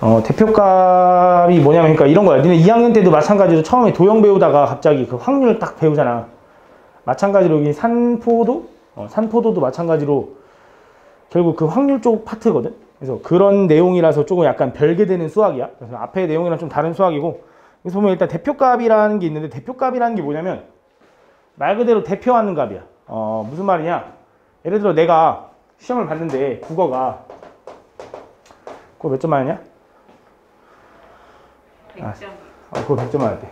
대표값이 뭐냐면, 그러니까 이런 거야. 니네 2학년 때도 마찬가지로 처음에 도형 배우다가 갑자기 그 확률 딱 배우잖아. 마찬가지로 여기 산포도도 마찬가지로 결국 그 확률 쪽 파트거든. 그래서 그런 내용이라서 조금 약간 별개되는 수학이야. 그래서 앞에 내용이랑 좀 다른 수학이고, 그래서 보면 일단 대표값이라는 게 있는데, 대표값이라는 게 뭐냐면 말 그대로 대표하는 값이야. 무슨 말이냐? 예를 들어 내가 시험을 봤는데 국어가 그거 몇 점 맞았냐? 100점. 그거 100점 맞았대.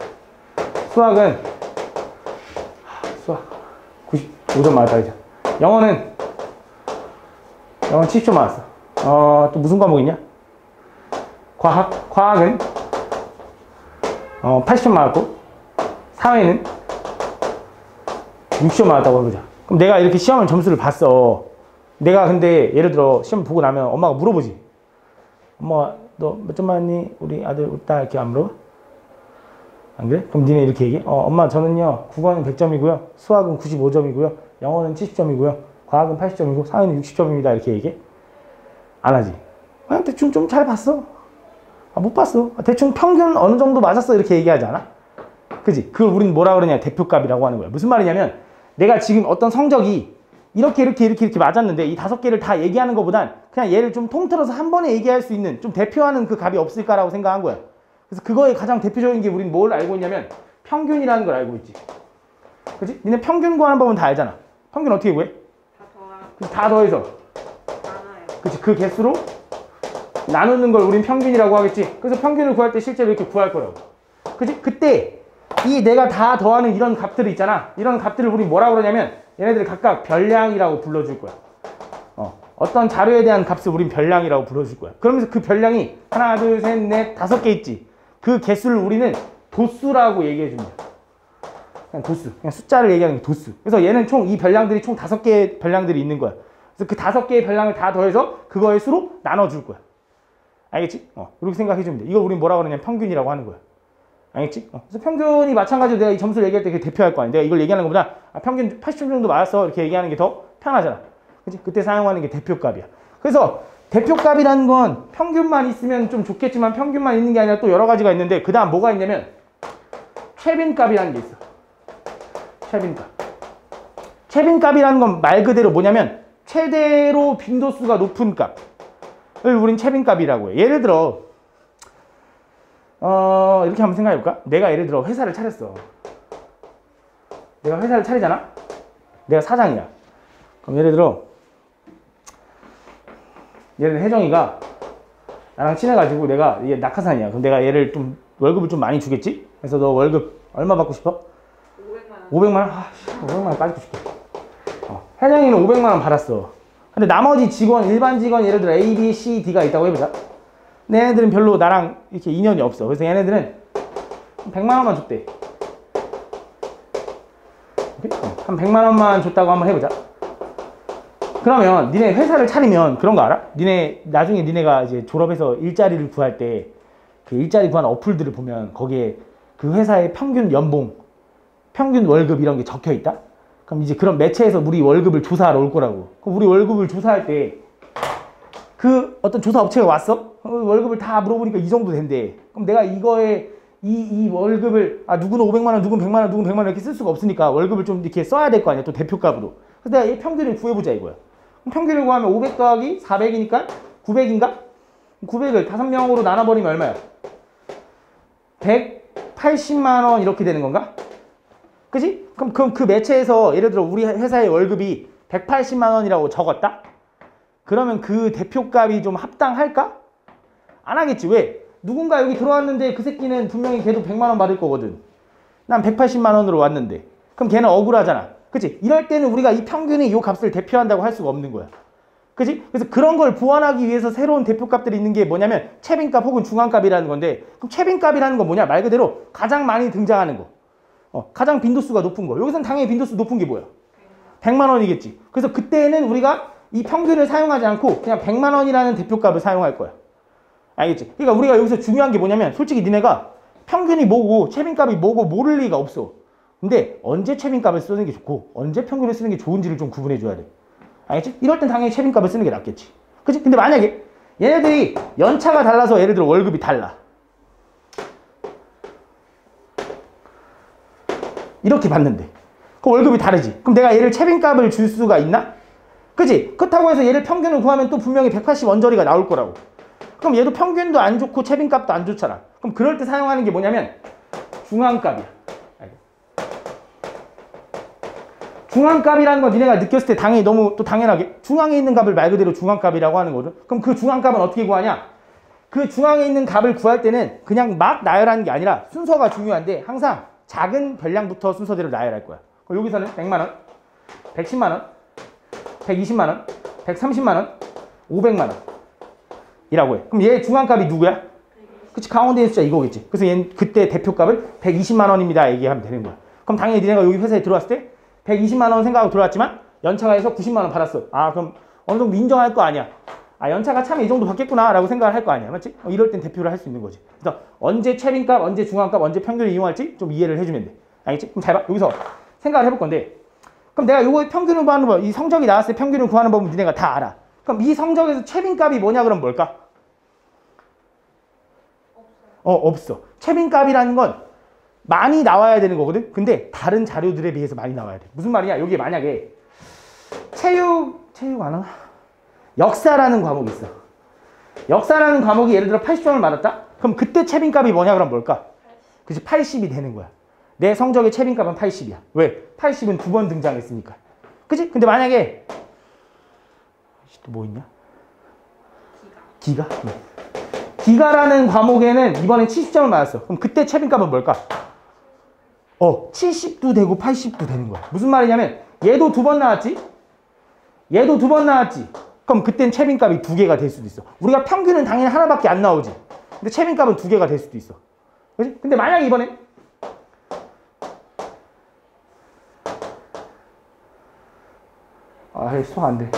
수학은 수학 95점 맞았다 그죠? 영어는 70점 맞았어. 또 무슨 과목 있냐? 과학은 80점 맞았고, 사회는 60점 맞았다고 해보자. 그럼 내가 이렇게 시험을 점수를 봤어. 내가 근데 예를 들어 시험 보고 나면 엄마가 물어보지. 엄마 너 몇 점 맞았니? 우리 아들 딸 이렇게 안 물어봐? 안 그래? 그럼 니네 이렇게 얘기해. 엄마 저는요 국어는 100점이고요 수학은 95점이고요 영어는 70점이고요 과학은 80점이고 사회는 60점입니다 이렇게 얘기해? 안 하지. 그냥 대충 좀 잘 봤어. 못 봤어. 대충 평균 어느 정도 맞았어 이렇게 얘기하지 않아? 그지? 그걸 우린 뭐라 그러냐? 대표값이라고 하는 거야. 무슨 말이냐면 내가 지금 어떤 성적이 이렇게 맞았는데 이 5개를 다 얘기하는 것보단 그냥 얘를 좀 통틀어서 한 번에 얘기할 수 있는 좀 대표하는 그 값이 없을까라고 생각한 거야. 그래서 그거에 가장 대표적인 게 우린 뭘 알고 있냐면 평균이라는 걸 알고 있지. 그치? 니네 평균 구하는 법은 다 알잖아. 평균 어떻게 구해? 다 더해서 그치? 그 개수로 나누는 걸 우린 평균이라고 하겠지. 그래서 평균을 구할 때 실제로 이렇게 구할 거라고. 그치? 그때 이 내가 다 더하는 이런 값들이 있잖아. 이런 값들을 우린 뭐라고 그러냐면 얘네들 각각 별량이라고 불러줄 거야. 어떤 자료에 대한 값을 우린 별량이라고 불러줄 거야. 그러면서 그 별량이 하나, 둘, 셋, 넷, 5개 있지. 그 개수를 우리는 도수라고 얘기해 줍니다. 그냥 도수. 그냥 숫자를 얘기하는 게 도수. 그래서 얘는 총 이 별량들이 총 5개의 별량들이 있는 거야. 그래서 그 5개의 별량을 다 더해서 그거의 수로 나눠줄 거야. 알겠지? 이렇게 생각해 주면 돼. 이걸 우린 뭐라고 그러냐면 평균이라고 하는 거야. 알겠지? 그래서 평균이 마찬가지로 내가 이 점수를 얘기할 때 대표할 거 아니야. 내가 이걸 얘기하는 것보다 평균 80점 정도 맞았어 이렇게 얘기하는 게 더 편하잖아. 그치? 그때 사용하는 게 대표값이야. 그래서 대표값이라는 건 평균만 있으면 좀 좋겠지만 평균만 있는 게 아니라 또 여러 가지가 있는데 그 다음 뭐가 있냐면 최빈값이라는 게 있어. 최빈값. 최빈값이라는 건 말 그대로 뭐냐면 최대로 빈도수가 높은 값을 우린 최빈값이라고 해. 예를 들어 이렇게 한번 생각해볼까? 내가 예를 들어 회사를 차렸어. 내가 회사를 차리잖아? 내가 사장이야. 그럼 예를 들어 혜정이가 나랑 친해가지고 내가 얘 낙하산이야. 그럼 내가 얘를 좀 월급을 좀 많이 주겠지? 그래서 너 월급 얼마 받고 싶어? 500만 원? 500만 원 빠지고 싶게. 혜정이는 500만 원 받았어. 근데 나머지 직원, 일반 직원 예를 들어 A, B, C, D가 있다고 해보자. 근데 얘네들은 별로 나랑 이렇게 인연이 없어. 그래서 얘네들은 100만 원만 줬대. 한 100만 원만 줬다고 한번 해보자. 그러면 니네 회사를 차리면 그런 거 알아? 나중에 니네가 이제 졸업해서 일자리를 구할 때 그 일자리 구하는 어플들을 보면 거기에 그 회사의 평균 연봉, 평균 월급 이런 게 적혀 있다? 그럼 이제 그런 매체에서 우리 월급을 조사하러 올 거라고. 그럼 우리 월급을 조사할 때 그 어떤 조사 업체가 왔어? 월급을 다 물어보니까 이 정도 된대. 그럼 내가 이거에 이 월급을 누구는 500만 원, 누구는 100만 원, 누구는 100만 원 이렇게 쓸 수가 없으니까 월급을 좀 이렇게 써야 될 거 아니야. 또 대표값으로. 그래서 내가 이 평균을 구해보자 이거야. 그럼 평균을 구하면 500 더하기 400이니까 900인가? 900을 5명으로 나눠버리면 얼마야? 180만 원 이렇게 되는 건가? 그지? 그럼 그 매체에서 예를 들어 우리 회사의 월급이 180만 원이라고 적었다? 그러면 그 대표값이 좀 합당할까? 안 하겠지. 왜? 누군가 여기 들어왔는데 그 새끼는 분명히 걔도 100만 원 받을 거거든. 난 180만 원으로 왔는데. 그럼 걔는 억울하잖아. 그치? 이럴 때는 우리가 이 평균이 이 값을 대표한다고 할 수가 없는 거야. 그치? 그래서 그런 걸 보완하기 위해서 새로운 대표값들이 있는 게 뭐냐면 최빈값 혹은 중앙값이라는 건데, 그럼 최빈값이라는 건 뭐냐? 말 그대로 가장 많이 등장하는 거. 가장 빈도수가 높은 거. 여기서는 당연히 빈도수 높은 게 뭐야? 100만 원이겠지. 그래서 그때는 우리가 이 평균을 사용하지 않고 그냥 100만 원이라는 대표값을 사용할 거야. 알겠지? 그러니까 우리가 여기서 중요한 게 뭐냐면 솔직히 니네가 평균이 뭐고 최빈값이 뭐고 모를 리가 없어. 근데 언제 최빈값을 쓰는 게 좋고 언제 평균을 쓰는 게 좋은지를 좀 구분해 줘야 돼. 알겠지? 이럴 땐 당연히 최빈값을 쓰는 게 낫겠지. 그치? 근데 만약에 얘네들이 연차가 달라서 예를 들어 월급이 달라. 이렇게 받는데 그 월급이 다르지. 그럼 내가 얘를 채빈값을 줄 수가 있나? 그지? 그렇다고 해서 얘를 평균을 구하면 또 분명히 180 원저리가 나올 거라고. 그럼 얘도 평균도 안 좋고 채빈값도 안 좋잖아. 그럼 그럴 때 사용하는 게 뭐냐면 중앙값이야. 중앙값이라는 건 니네가 느꼈을 때 당연히 너무 또 당연하게 중앙에 있는 값을 말 그대로 중앙값이라고 하는 거거든. 그럼 그 중앙값은 어떻게 구하냐? 그 중앙에 있는 값을 구할 때는 그냥 막 나열하는 게 아니라 순서가 중요한데 항상 작은 별량부터 순서대로 나열할 거야. 그럼 여기서는 100만원, 110만원, 120만원, 130만원, 500만원 이라고 해. 그럼 얘 중앙값이 누구야? 그치, 가운데 있는 숫자 이거겠지. 그래서 얘는 그때 대표값을 120만원입니다 얘기하면 되는 거야. 그럼 당연히 니네가 여기 회사에 들어왔을 때 120만원 생각하고 들어왔지만 연차가 해서 90만원 받았어. 아, 그럼 어느 정도 인정할 거 아니야. 아, 연차가 참 이 정도 받겠구나 라고 생각을 할 거 아니야. 맞지? 이럴 땐 대표를 할 수 있는 거지. 그래서 언제 채빈값, 언제 중앙값, 언제 평균을 이용할지 좀 이해를 해주면 돼. 알겠지? 그럼 잘 봐. 여기서 생각을 해볼 건데, 그럼 내가 요거의 평균을 구하는 법, 이 성적이 나왔을 때 평균을 구하는 법은 니네가 다 알아. 그럼 이 성적에서 채빈값이 뭐냐 그럼 뭘까? 없어. 채빈값이라는 건 많이 나와야 되는 거거든. 근데 다른 자료들에 비해서 많이 나와야 돼. 무슨 말이냐? 여기에 만약에 체육 안 와? 역사라는 과목이 있어. 역사라는 과목이 예를 들어 80점을 받았다? 그럼 그때 채빈값이 뭐냐 그럼 뭘까? 그치, 80이 되는 거야. 내 성적의 채빈값은 80이야. 왜? 80은 두 번 등장했으니까. 그치? 근데 만약에 또 뭐 있냐? 기가? 네. 기가라는 과목에는 이번엔 70점을 받았어. 그럼 그때 채빈값은 뭘까? 70도 되고 80도 되는 거야. 무슨 말이냐면 얘도 두 번 나왔지? 얘도 두 번 나왔지? 그럼 그땐 채빈값이 두 개가 될 수도 있어. 우리가 평균은 당연히 하나밖에 안 나오지. 근데 채빈값은 두 개가 될 수도 있어. 그치? 근데 만약에 이번에 수학 안 돼.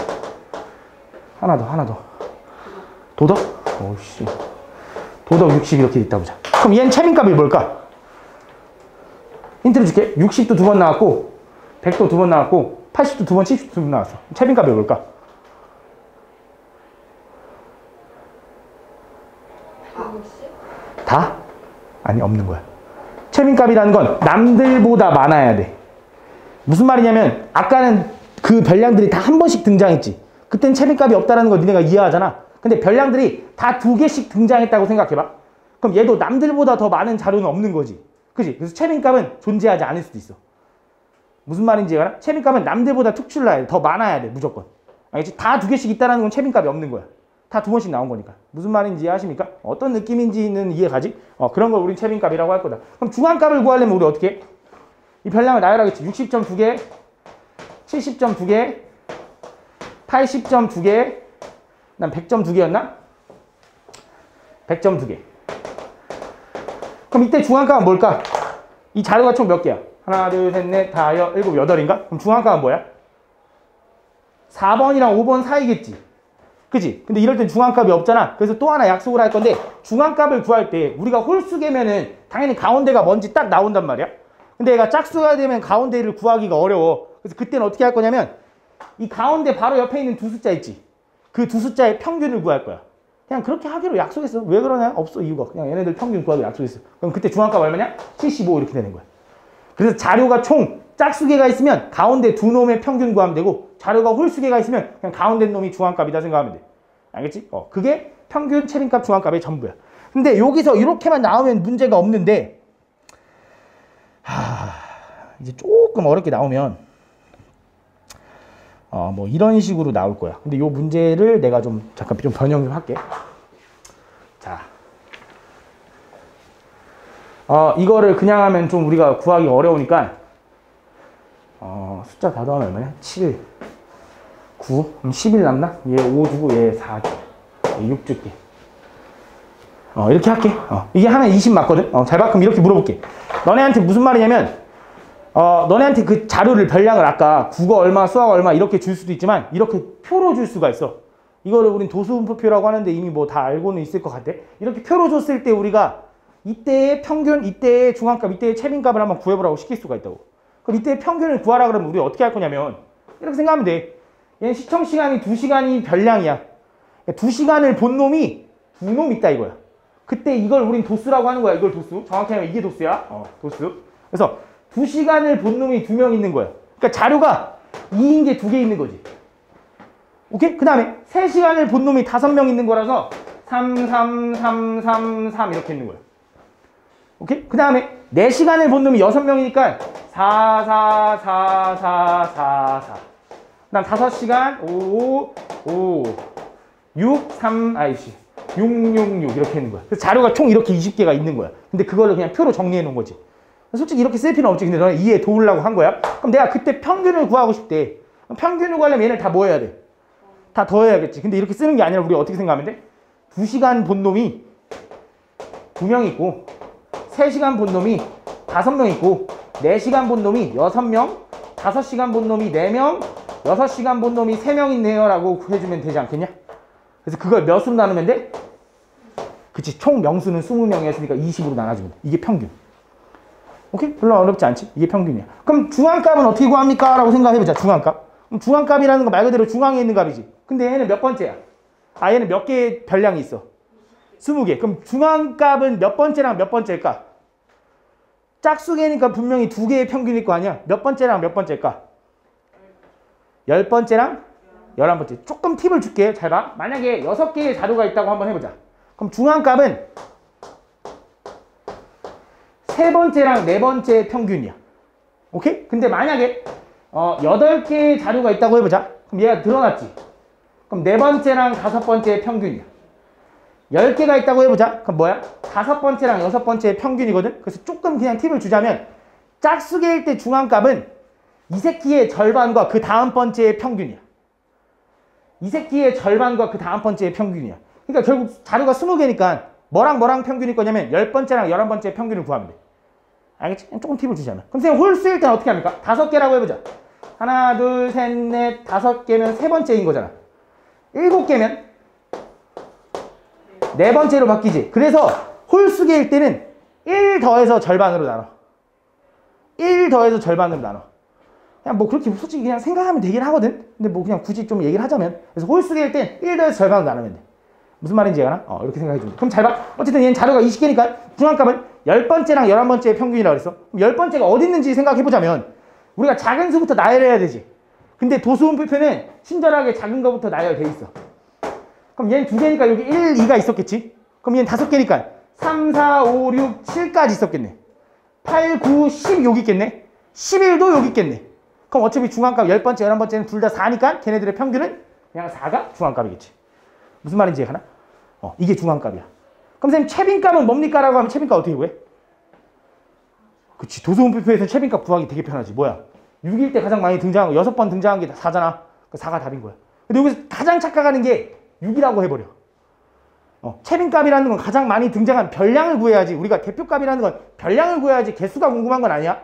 하나 더. 도덕? 오씨. 도덕 60 이렇게 있다 보자. 그럼 얘는 채빈값이 뭘까? 힌트를 줄게. 60도 두 번 나왔고 100도 두 번 나왔고 80도 두 번, 70도 두 번 나왔어. 채빈값이 뭘까? 다? 아니, 없는 거야. 채빈값이라는 건 남들보다 많아야 돼. 무슨 말이냐면 아까는 그 별량들이 다 한 번씩 등장했지. 그땐 채빈값이 없다는 걸 니네가 이해하잖아. 근데 별량들이 다 두 개씩 등장했다고 생각해봐. 그럼 얘도 남들보다 더 많은 자료는 없는 거지. 그지? 그래서 채빈값은 존재하지 않을 수도 있어. 무슨 말인지 알아? 채빈값은 남들보다 특출나야 돼. 더 많아야 돼. 무조건. 알겠지? 다 두 개씩 있다는 건 채빈값이 없는 거야. 다 두 번씩 나온 거니까. 무슨 말인지 이해하십니까? 어떤 느낌인지는 이해가지? 그런 걸 우린 채빈값이라고 할 거다. 그럼 중앙값을 구하려면 우리 어떻게 해? 이 별량을 나열하겠지. 60점 2개, 70점 2개, 80점 2개, 난 100점 2개였나? 100점 2개. 그럼 이때 중앙값은 뭘까? 이 자료가 총 몇 개야? 하나, 둘, 셋, 넷, 다, 여, 일곱, 여덟인가? 그럼 중앙값은 뭐야? 4번이랑 5번 사이겠지. 그지? 근데 이럴 땐 중앙값이 없잖아. 그래서 또 하나 약속을 할 건데 중앙값을 구할 때 우리가 홀수계면은 당연히 가운데가 뭔지 딱 나온단 말이야. 근데 얘가 짝수가 되면 가운데를 구하기가 어려워. 그래서 그때는 어떻게 할 거냐면 이 가운데 바로 옆에 있는 두 숫자 있지? 그 두 숫자의 평균을 구할 거야. 그냥 그렇게 하기로 약속했어. 왜 그러냐? 없어 이유가. 그냥 얘네들 평균 구하기로 약속했어. 그럼 그때 중앙값 얼마냐? 75 이렇게 되는 거야. 그래서 자료가 총 짝수개가 있으면 가운데 두 놈의 평균 구하면 되고 자료가 홀수개가 있으면 그냥 가운데 놈이 중앙값이다 생각하면 돼. 알겠지? 그게 평균, 채빈값, 중앙값의 전부야. 근데 여기서 이렇게만 나오면 문제가 없는데 이제 조금 어렵게 나오면 뭐 이런 식으로 나올 거야. 근데 이 문제를 내가 좀 잠깐 좀 변형 좀 할게. 자, 이거를 그냥 하면 좀 우리가 구하기 어려우니까 숫자 다 더하면 얼마냐? 7, 9, 그럼 11 남나? 얘 5 주고 얘 4 줘. 얘 6 줄게. 이렇게 할게. 이게 하면 20 맞거든? 잘 봐. 그럼 이렇게 물어볼게. 너네한테 무슨 말이냐면 너네한테 그 자료를 별량을 아까 국어 얼마, 수학 얼마 이렇게 줄 수도 있지만 이렇게 표로 줄 수가 있어. 이거를 우린 도수분포표라고 하는데 이미 뭐 다 알고는 있을 것 같아. 이렇게 표로 줬을 때 우리가 이때의 평균, 이때의 중앙값, 이때의 채빈값을 한번 구해보라고 시킬 수가 있다고. 그럼 이때의 평균을 구하라 그러면 우리 어떻게 할 거냐면 이렇게 생각하면 돼. 얘는 시청 시간이 2시간이 별량이야. 그러니까 2시간을 본 놈이 2놈 있다 이거야. 그때 이걸 우린 도수라고 하는 거야. 이걸 도수. 정확히 하면 이게 도수야. 도수. 그래서 2시간을 본 놈이 2명 있는 거야. 그러니까 자료가 2인 게 2개 있는 거지. 오케이? 그 다음에 3시간을 본 놈이 5명 있는 거라서 3, 3, 3, 3, 3 이렇게 있는 거야. 오케이? 그 다음에 4시간을 본 놈이 6명이니까 4, 4, 4, 4, 4, 4. 그 다음 5시간 5, 5, 6, 3, 6, 6, 6 이렇게 있는 거야. 그래서 자료가 총 이렇게 20개가 있는 거야. 근데 그거를 그냥 표로 정리해 놓은 거지. 솔직히 이렇게 쓸 필요는 없지. 근데 너는 이해 도우려고 한 거야. 그럼 내가 그때 평균을 구하고 싶대. 그럼 평균을 구하려면 얘를 다 뭐 해야 돼? 다 더해야겠지. 근데 이렇게 쓰는 게 아니라 우리 어떻게 생각하면 돼? 2시간 본 놈이 2명 있고 3시간 본 놈이 5명 있고 4시간 본 놈이 6명 5시간 본 놈이 4명 6시간 본 놈이 3명 있네요 라고 해주면 되지 않겠냐? 그래서 그걸 몇으로 나누면 돼? 그치, 총 명수는 20명이었으니까 20으로 나눠주면 돼. 이게 평균. 오케이? 별로 어렵지 않지? 이게 평균이야. 그럼 중앙값은 어떻게 구합니까? 라고 생각해보자. 중앙값. 그럼 중앙값이라는 거 말 그대로 중앙에 있는 값이지. 근데 얘는 몇 번째야? 얘는 몇 개의 별량이 있어? 20개. 그럼 중앙값은 몇 번째랑 몇 번째일까? 짝수개니까 분명히 2개의 평균일 거 아니야? 몇 번째랑 몇 번째일까? 10번째랑 11번째. 조금 팁을 줄게. 잘 봐. 만약에 6개의 자료가 있다고 한번 해보자. 그럼 중앙값은 3번째랑 4번째 평균이야. 오케이? 근데 만약에 8개의 자료가 있다고 해보자. 그럼 얘가 늘어났지. 그럼 4번째랑 5번째의 평균이야. 10개가 있다고 해보자. 그럼 뭐야? 5번째랑 6번째의 평균이거든? 그래서 조금 그냥 팁을 주자면 짝수개일 때 중앙값은 이 새끼의 절반과 그 다음 번째의 평균이야. 이 새끼의 절반과 그 다음 번째의 평균이야. 그러니까 결국 자료가 20개니까 뭐랑 평균일 거냐면 10번째랑 11번째의 평균을 구하면 돼. 알겠지? 조금 팁을 주자면. 그럼 선생님 홀수일 때는 어떻게 합니까? 5개라고 해보자. 하나, 둘, 셋, 넷, 5개면 3번째인 거잖아. 7개면 4번째로 바뀌지. 그래서 홀수개일 때는 1 더해서 절반으로 나눠. 1 더해서 절반으로 나눠. 그냥 뭐 그렇게 솔직히 그냥 생각하면 되긴 하거든. 근데 뭐 그냥 굳이 좀 얘기를 하자면. 그래서 홀수개일 땐 1 더해서 절반으로 나누면 돼. 무슨 말인지 알아? 이렇게 생각해 주면 돼. 그럼 잘 봐. 어쨌든 얘는 자료가 20개니까 중앙값은 10번째랑 11번째의 평균이라고 그랬어. 그럼 10번째가 어디 있는지 생각해 보자면 우리가 작은 수부터 나열해야 되지. 근데 도수음표표는 친절하게 작은 거부터 나열돼 있어. 그럼 얘는 2개니까 여기 1, 2가 있었겠지? 그럼 얘는 5개니까 3, 4, 5, 6, 7까지 있었겠네. 8, 9, 10 여기 있겠네. 11도 여기 있겠네. 그럼 어차피 중앙값 10번째, 11번째는 둘 다 4니까 걔네들의 평균은 그냥 4가 중앙값이겠지. 무슨 말인지 이해가나? 이게 중앙값이야. 그럼 선생님 최빈값은 뭡니까? 라고 하면 최빈값 어떻게 구해? 그치, 도수음표표에서는 최빈값 구하기 되게 편하지. 뭐야? 6일 때 가장 많이 등장한 거 6번 등장한 게 4잖아. 그 4가 답인 거야. 근데 여기서 가장 착각하는 게 6이라고 해버려. 최빈값이라는 건 가장 많이 등장한 별량을 구해야지. 우리가 대표값이라는 건 별량을 구해야지 개수가 궁금한 건 아니야.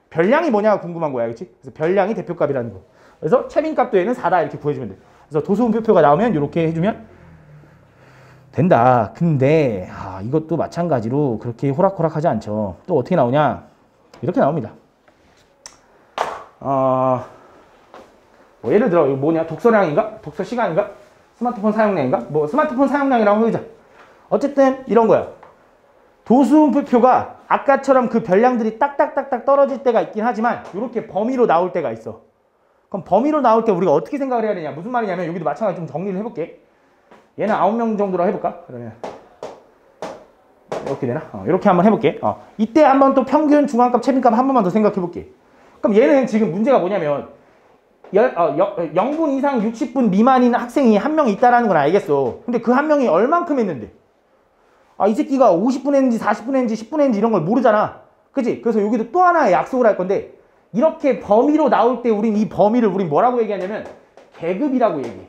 별량이 뭐냐가 궁금한 거야. 그치? 그래서 별량이 대표값이라는 거. 그래서 최빈값도 얘는 4다 이렇게 구해주면 돼. 그래서 도수음표표가 나오면 이렇게 해주면 된다. 근데 이것도 마찬가지로 그렇게 호락호락하지 않죠. 또 어떻게 나오냐? 이렇게 나옵니다. 뭐 예를 들어 이거 뭐냐? 독서량인가? 독서 시간인가? 스마트폰 사용량인가? 뭐 스마트폰 사용량이라고 해보자. 어쨌든 이런 거야. 도수음표표가 아까처럼 그 별량들이 딱딱딱딱 떨어질 때가 있긴 하지만 이렇게 범위로 나올 때가 있어. 그럼 범위로 나올 때 우리가 어떻게 생각을 해야 되냐? 무슨 말이냐면 여기도 마찬가지로 좀 정리를 해볼게. 얘는 9명 정도로 해볼까? 그러면 이렇게 되나? 이렇게 한번 해볼게. 이때 한번 또 평균, 중앙값, 최빈값 한 번만 더 생각해볼게. 그럼 얘는 지금 문제가 뭐냐면 0분 이상 60분 미만인 학생이 한 명 있다라는 건 알겠어. 근데 그 한 명이 얼만큼 했는데? 이 새끼가 50분 했는지 40분 했는지 10분 했는지 이런 걸 모르잖아. 그치? 그래서 여기도 또 하나의 약속을 할 건데 이렇게 범위로 나올 때 우린 이 범위를 우린 뭐라고 얘기하냐면 계급이라고 얘기해.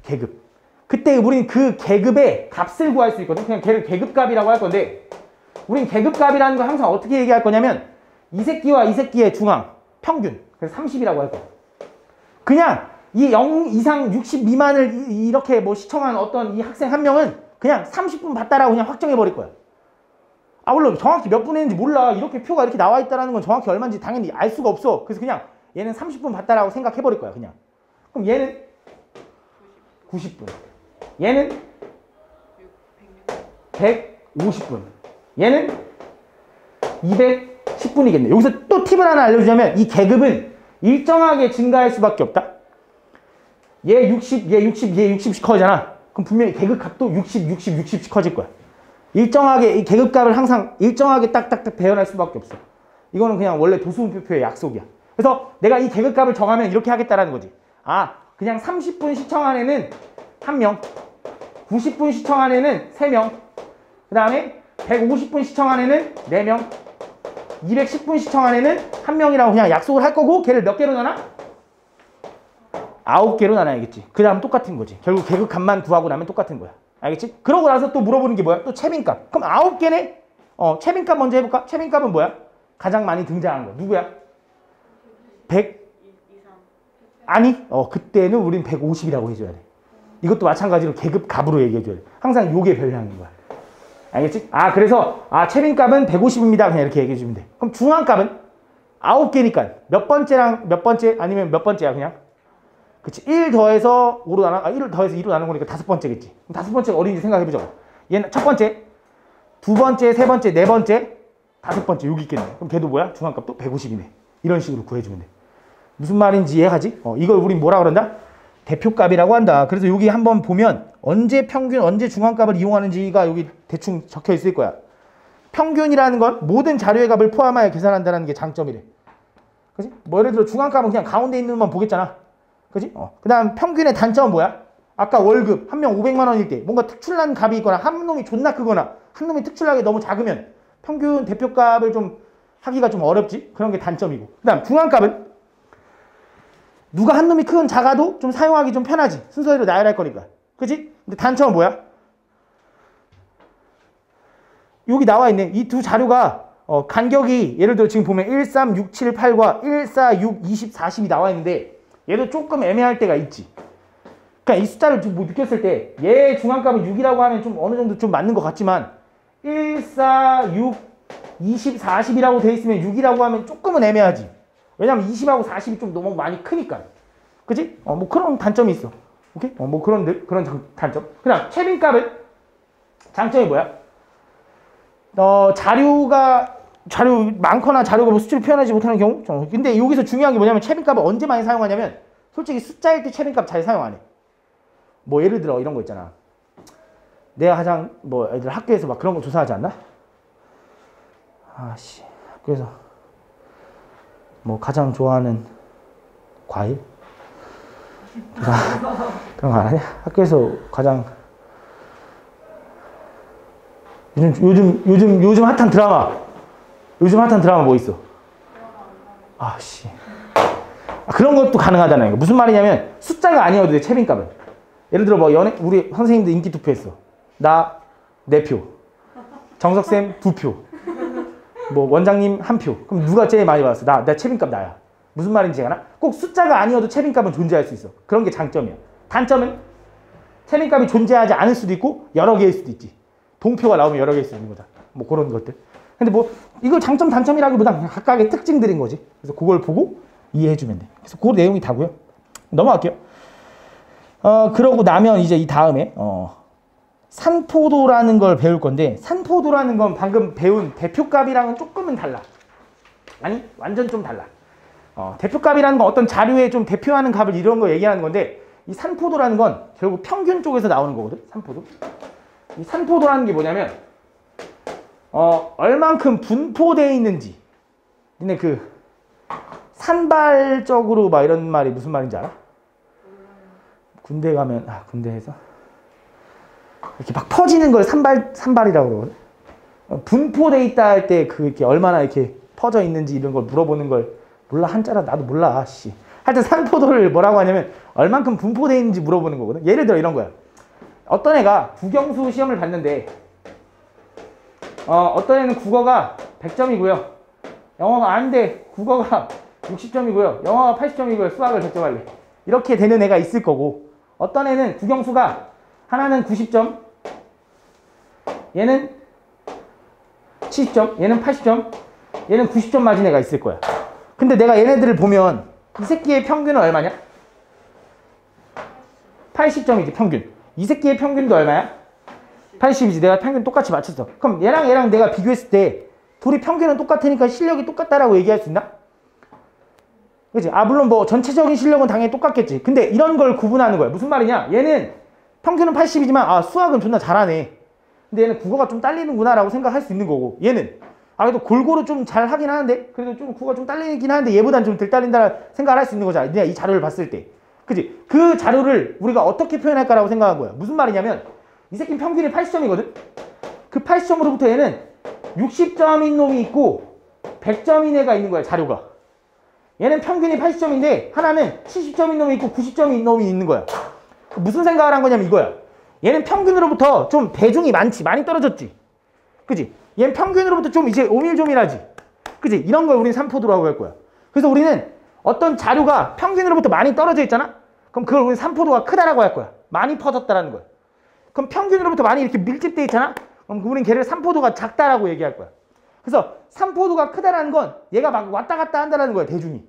계급. 그때 우린 그 계급의 값을 구할 수 있거든. 그냥 걔를 계급값이라고 할 건데 우린 계급값이라는 걸 항상 어떻게 얘기할 거냐면 이 새끼와 이 새끼의 중앙, 평균. 그래서 30이라고 할 거야. 그냥 이 0 이상 60 미만을 이렇게 뭐 시청한 어떤 이 학생 한 명은 그냥 30분 봤다라고 그냥 확정해 버릴 거야. 물론 정확히 몇 분 했는지 몰라. 이렇게 표가 이렇게 나와 있다라는 건 정확히 얼마인지 당연히 알 수가 없어. 그래서 그냥 얘는 30분 봤다라고 생각해 버릴 거야. 그냥. 그럼 얘는 90분. 얘는 150분. 얘는 210분이겠네. 여기서 또 팁을 하나 알려주자면 이 계급은 일정하게 증가할 수밖에 없다. 얘 60, 얘 60, 얘 60씩 커지잖아. 그럼 분명히 계급값도 60, 60, 60씩 커질 거야. 일정하게 이 계급값을 항상 일정하게 딱딱딱 배열할 수밖에 없어. 이거는 그냥 원래 도수분표표의 약속이야. 그래서 내가 이 계급값을 정하면 이렇게 하겠다라는 거지. 아, 그냥 30분 시청 안에는 1명, 90분 시청 안에는 3명, 그 다음에 150분 시청 안에는 4명, 210분 시청 안에는 1명이라고 그냥 약속을 할 거고, 걔를 몇 개로 나눠? 9개로 나눠야겠지. 그 다음 똑같은 거지. 결국 계급값만 구하고 나면 똑같은 거야. 알겠지? 그러고 나서 또 물어보는 게 뭐야? 또 채빈값. 그럼 9개네? 채빈값 먼저 해볼까? 채빈값은 뭐야? 가장 많이 등장한 거. 누구야? 100? 아니, 그때는 우린 150이라고 해줘야 돼. 이것도 마찬가지로 계급값으로 얘기해줘야 돼. 항상 요게 별량인 거야. 알겠지? 그래서, 채빈값은 150입니다. 그냥 이렇게 얘기해주면 돼. 그럼 중앙값은 9개니까 몇 번째랑 몇 번째? 아니면 몇 번째야, 그냥? 그치. 1 더해서 5로 나눠, 1을 더해서 2로 나눈 거니까 5번째겠지. 그럼 5번째가 어딘지 생각해보자고. 얘는 첫 번째, 두 번째, 세 번째, 네 번째, 5번째, 여기 있겠네. 그럼 걔도 뭐야? 중앙값도 150이네. 이런 식으로 구해주면 돼. 무슨 말인지 이해하지? 이걸 우린 뭐라 그런다? 대표값이라고 한다. 그래서 여기 한번 보면 언제 평균, 언제 중앙값을 이용하는지가 여기 대충 적혀 있을 거야. 평균이라는 건 모든 자료의 값을 포함하여 계산한다는 게 장점이래. 그치? 뭐 예를 들어 중앙값은 그냥 가운데 있는 것만 보겠잖아. 그치? 그 다음 평균의 단점은 뭐야? 아까 월급 한 명 500만 원일 때 뭔가 특출난 값이 있거나 한 놈이 존나 크거나 한 놈이 특출나게 너무 작으면 평균 대표값을 좀 하기가 좀 어렵지? 그런 게 단점이고. 그 다음 중앙값은 누가 한 놈이 크건 작아도 좀 사용하기 좀 편하지. 순서대로 나열할 거니까. 그치? 근데 단점은 뭐야? 여기 나와 있네. 이 두 자료가 간격이 예를 들어 지금 보면 1, 3, 6, 7, 8과 1, 4, 6, 20, 40이 나와 있는데 얘도 조금 애매할 때가 있지. 그러니까 이 숫자를 뭐 느꼈을 때 얘 중앙값은 6이라고 하면 좀 어느 정도 좀 맞는 것 같지만 1, 4, 6, 20, 40이라고 돼 있으면 6이라고 하면 조금은 애매하지. 왜냐면 20하고 40이 좀 너무 많이 크니까. 그치? 뭐 그런 단점이 있어. 오케이? 뭐 그런 단점. 그 다음 채빈값은 장점이 뭐야? 자료 많거나 자료가 뭐 수치로 표현하지 못하는 경우. 근데 여기서 중요한 게 뭐냐면 채빈값을 언제 많이 사용하냐면 솔직히 숫자일 때 채빈값 잘 사용 안 해. 뭐 예를 들어 이런 거 있잖아. 내가 가장 뭐 애들 학교에서 막 그런 거 조사하지 않나? 학교에서 뭐 가장 좋아하는 과일? 그런 거 안 하냐? 학교에서 가장 요즘 핫한 드라마. 요즘 핫한 드라마 뭐 있어? 그런 것도 가능하다는 거. 무슨 말이냐면 숫자가 아니어도 돼, 채빈값은. 예를 들어 뭐 우리 선생님들 인기 투표했어. 나 4표, 정석쌤 2표, 뭐 원장님 1표. 그럼 누가 제일 많이 받았어? 나 채빈값 나야. 무슨 말인지 알아? 꼭 숫자가 아니어도 채빈값은 존재할 수 있어. 그런 게 장점이야. 단점은 채빈값이 존재하지 않을 수도 있고 여러 개일 수도 있지. 동표가 나오면 여러 개일 수 있는 거다. 뭐 그런 것들. 근데 뭐 이걸 장점 단점이라기보다 그냥 각각의 특징들인 거지. 그래서 그걸 보고 이해해주면 돼. 그래서 그 내용이 다고요. 넘어갈게요. 그러고 나면 이제 이 다음에 산포도라는 걸 배울 건데, 산포도라는 건 방금 배운 대표값이랑은 조금은 달라. 아니 완전 좀 달라. 대표값이라는 건 어떤 자료에 좀 대표하는 값을 이런 거 얘기하는 건데, 이 산포도라는 건 결국 평균 쪽에서 나오는 거거든. 산포도. 이 산포도라는 게 뭐냐면 얼만큼 분포되어 있는지. 근데 그 산발적으로 막 이런 말이 무슨 말인지 알아? 군대 가면 군대에서 이렇게 막 퍼지는 걸 산발이라고 그러거든. 분포돼 있다 할 때 이렇게 얼마나 이렇게 퍼져 있는지 이런 걸 물어보는 걸 몰라. 한자라 나도 몰라. 하여튼 산포도를 뭐라고 하냐면 얼만큼 분포돼 있는지 물어보는 거거든. 예를 들어 이런 거야. 어떤 애가 국영수 시험을 봤는데 어떤 애는 국어가 100점이고요. 영어가 안 돼. 국어가 60점이고요. 영어가 80점이고요. 수학을 100점 할래. 이렇게 되는 애가 있을 거고, 어떤 애는 국영수가 하나는 90점, 얘는 70점, 얘는 80점, 얘는 90점 맞은 애가 있을 거야. 근데 내가 얘네들을 보면 이 새끼의 평균은 얼마냐? 80점이지, 평균. 이 새끼의 평균도 얼마야? 80이지. 내가 평균 똑같이 맞췄어. 그럼 얘랑 내가 비교했을 때 둘이 평균은 똑같으니까 실력이 똑같다라고 얘기할 수 있나? 그치? 아, 물론 뭐 전체적인 실력은 당연히 똑같겠지. 근데 이런 걸 구분하는 거야. 무슨 말이냐? 얘는 평균은 80이지만 아, 수학은 존나 잘하네. 근데 얘는 국어가 좀 딸리는구나 라고 생각할 수 있는 거고, 얘는 아, 그래도 골고루 좀 잘 하긴 하는데, 그래도 좀 국어가 좀 딸리긴 하는데 얘보단 좀 덜 딸린다 생각을 할 수 있는 거잖아. 내가 이 자료를 봤을 때. 그치? 그 자료를 우리가 어떻게 표현할까라고 생각한 거야. 무슨 말이냐면 이 새끼 평균이 80점이거든? 그 80점으로부터 얘는 60점인 놈이 있고 100점인 애가 있는 거야, 자료가. 얘는 평균이 80점인데 하나는 70점인 놈이 있고 90점인 놈이 있는 거야. 무슨 생각을 한 거냐면 이거야. 얘는 평균으로부터 좀 대중이 많이 떨어졌지. 그지? 얘는 평균으로부터 좀 이제 오밀조밀하지. 그지? 이런 걸 우리는 삼포도라고 할 거야. 그래서 우리는 어떤 자료가 평균으로부터 많이 떨어져 있잖아? 그럼 그걸 우리는 삼포도가 크다라고 할 거야. 많이 퍼졌다라는 거야. 그럼 평균으로부터 많이 이렇게 밀집돼 있잖아? 그럼 우리는 걔를 삼포도가 작다라고 얘기할 거야. 그래서 삼포도가 크다라는 건 얘가 막 왔다 갔다 한다라는 거야, 대중이.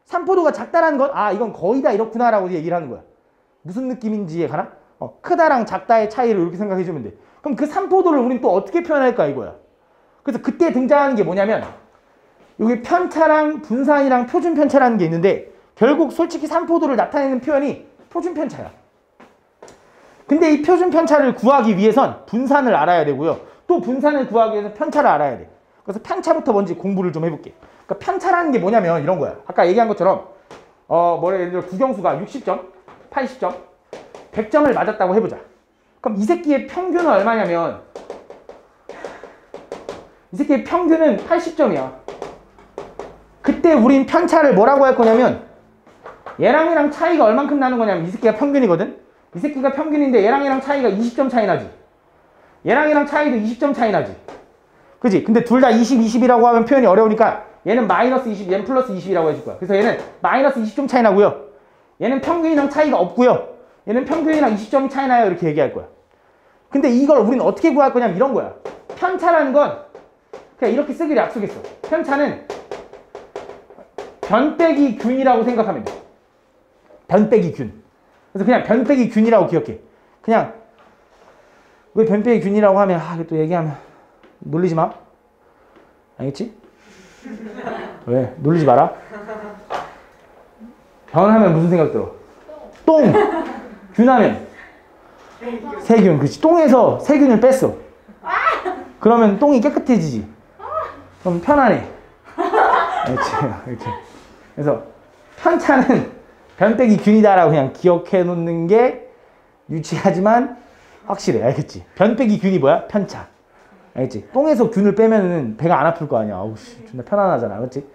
삼포도가 작다라는 건 아, 이건 거의 다 이렇구나라고 얘기를 하는 거야. 무슨 느낌인지 이해가나? 크다랑 작다의 차이를 이렇게 생각해 주면 돼. 그럼 그 삼포도를 우리는 또 어떻게 표현할까 이거야. 그래서 그때 등장하는 게 뭐냐면 여기 편차랑 분산이랑 표준 편차라는 게 있는데 결국 솔직히 삼포도를 나타내는 표현이 표준 편차야. 근데 이 표준 편차를 구하기 위해선 분산을 알아야 되고요. 또 분산을 구하기 위해서 편차를 알아야 돼. 그래서 편차부터 먼저 공부를 좀 해볼게. 그러니까 편차라는 게 뭐냐면 이런 거야. 아까 얘기한 것처럼 예를 들어 국영수가 60점, 80점, 100점을 맞았다고 해보자. 그럼 이 새끼의 평균은 얼마냐면 이 새끼의 평균은 80점이야. 그때 우린 편차를 뭐라고 할 거냐면 얘랑 차이가 얼만큼 나는 거냐면 이 새끼가 평균이거든. 이 새끼가 평균인데 얘랑 차이가 20점 차이 나지. 얘랑 차이도 20점 차이 나지. 그지? 근데 둘 다 20, 20이라고 하면 표현이 어려우니까 얘는 마이너스 20, 얘는 플러스 20이라고 해줄 거야. 그래서 얘는 마이너스 20점 차이 나고요. 얘는 평균이랑 차이가 없고요. 얘는 평균이랑 20점이 차이 나요. 이렇게 얘기할 거야. 근데 이걸 우리는 어떻게 구할 거냐면 이런 거야. 편차라는 건 그냥 이렇게 쓰기로 약속했어. 편차는 변 빼기 균이라고 생각하면 돼. 변 빼기 균. 그래서 그냥 변 빼기 균이라고 기억해. 그냥 왜 변 빼기 균이라고 하면 또 얘기하면 놀리지 마. 알겠지? 왜? 놀리지 마라. 변하면 무슨 생각 들어? 똥. 균하면 세균. 그렇지. 똥에서 세균을 뺐어. 그러면 똥이 깨끗해지지. 그럼 편안해. 그렇지. 이렇게. 그래서 편차는 변 빼기 균이다라고 그냥 기억해 놓는 게 유치하지만 확실해. 알겠지? 변 빼기 균이 뭐야? 편차. 알겠지? 똥에서 균을 빼면은 배가 안 아플 거 아니야. 어우 씨, 존나 편안하잖아. 그렇지?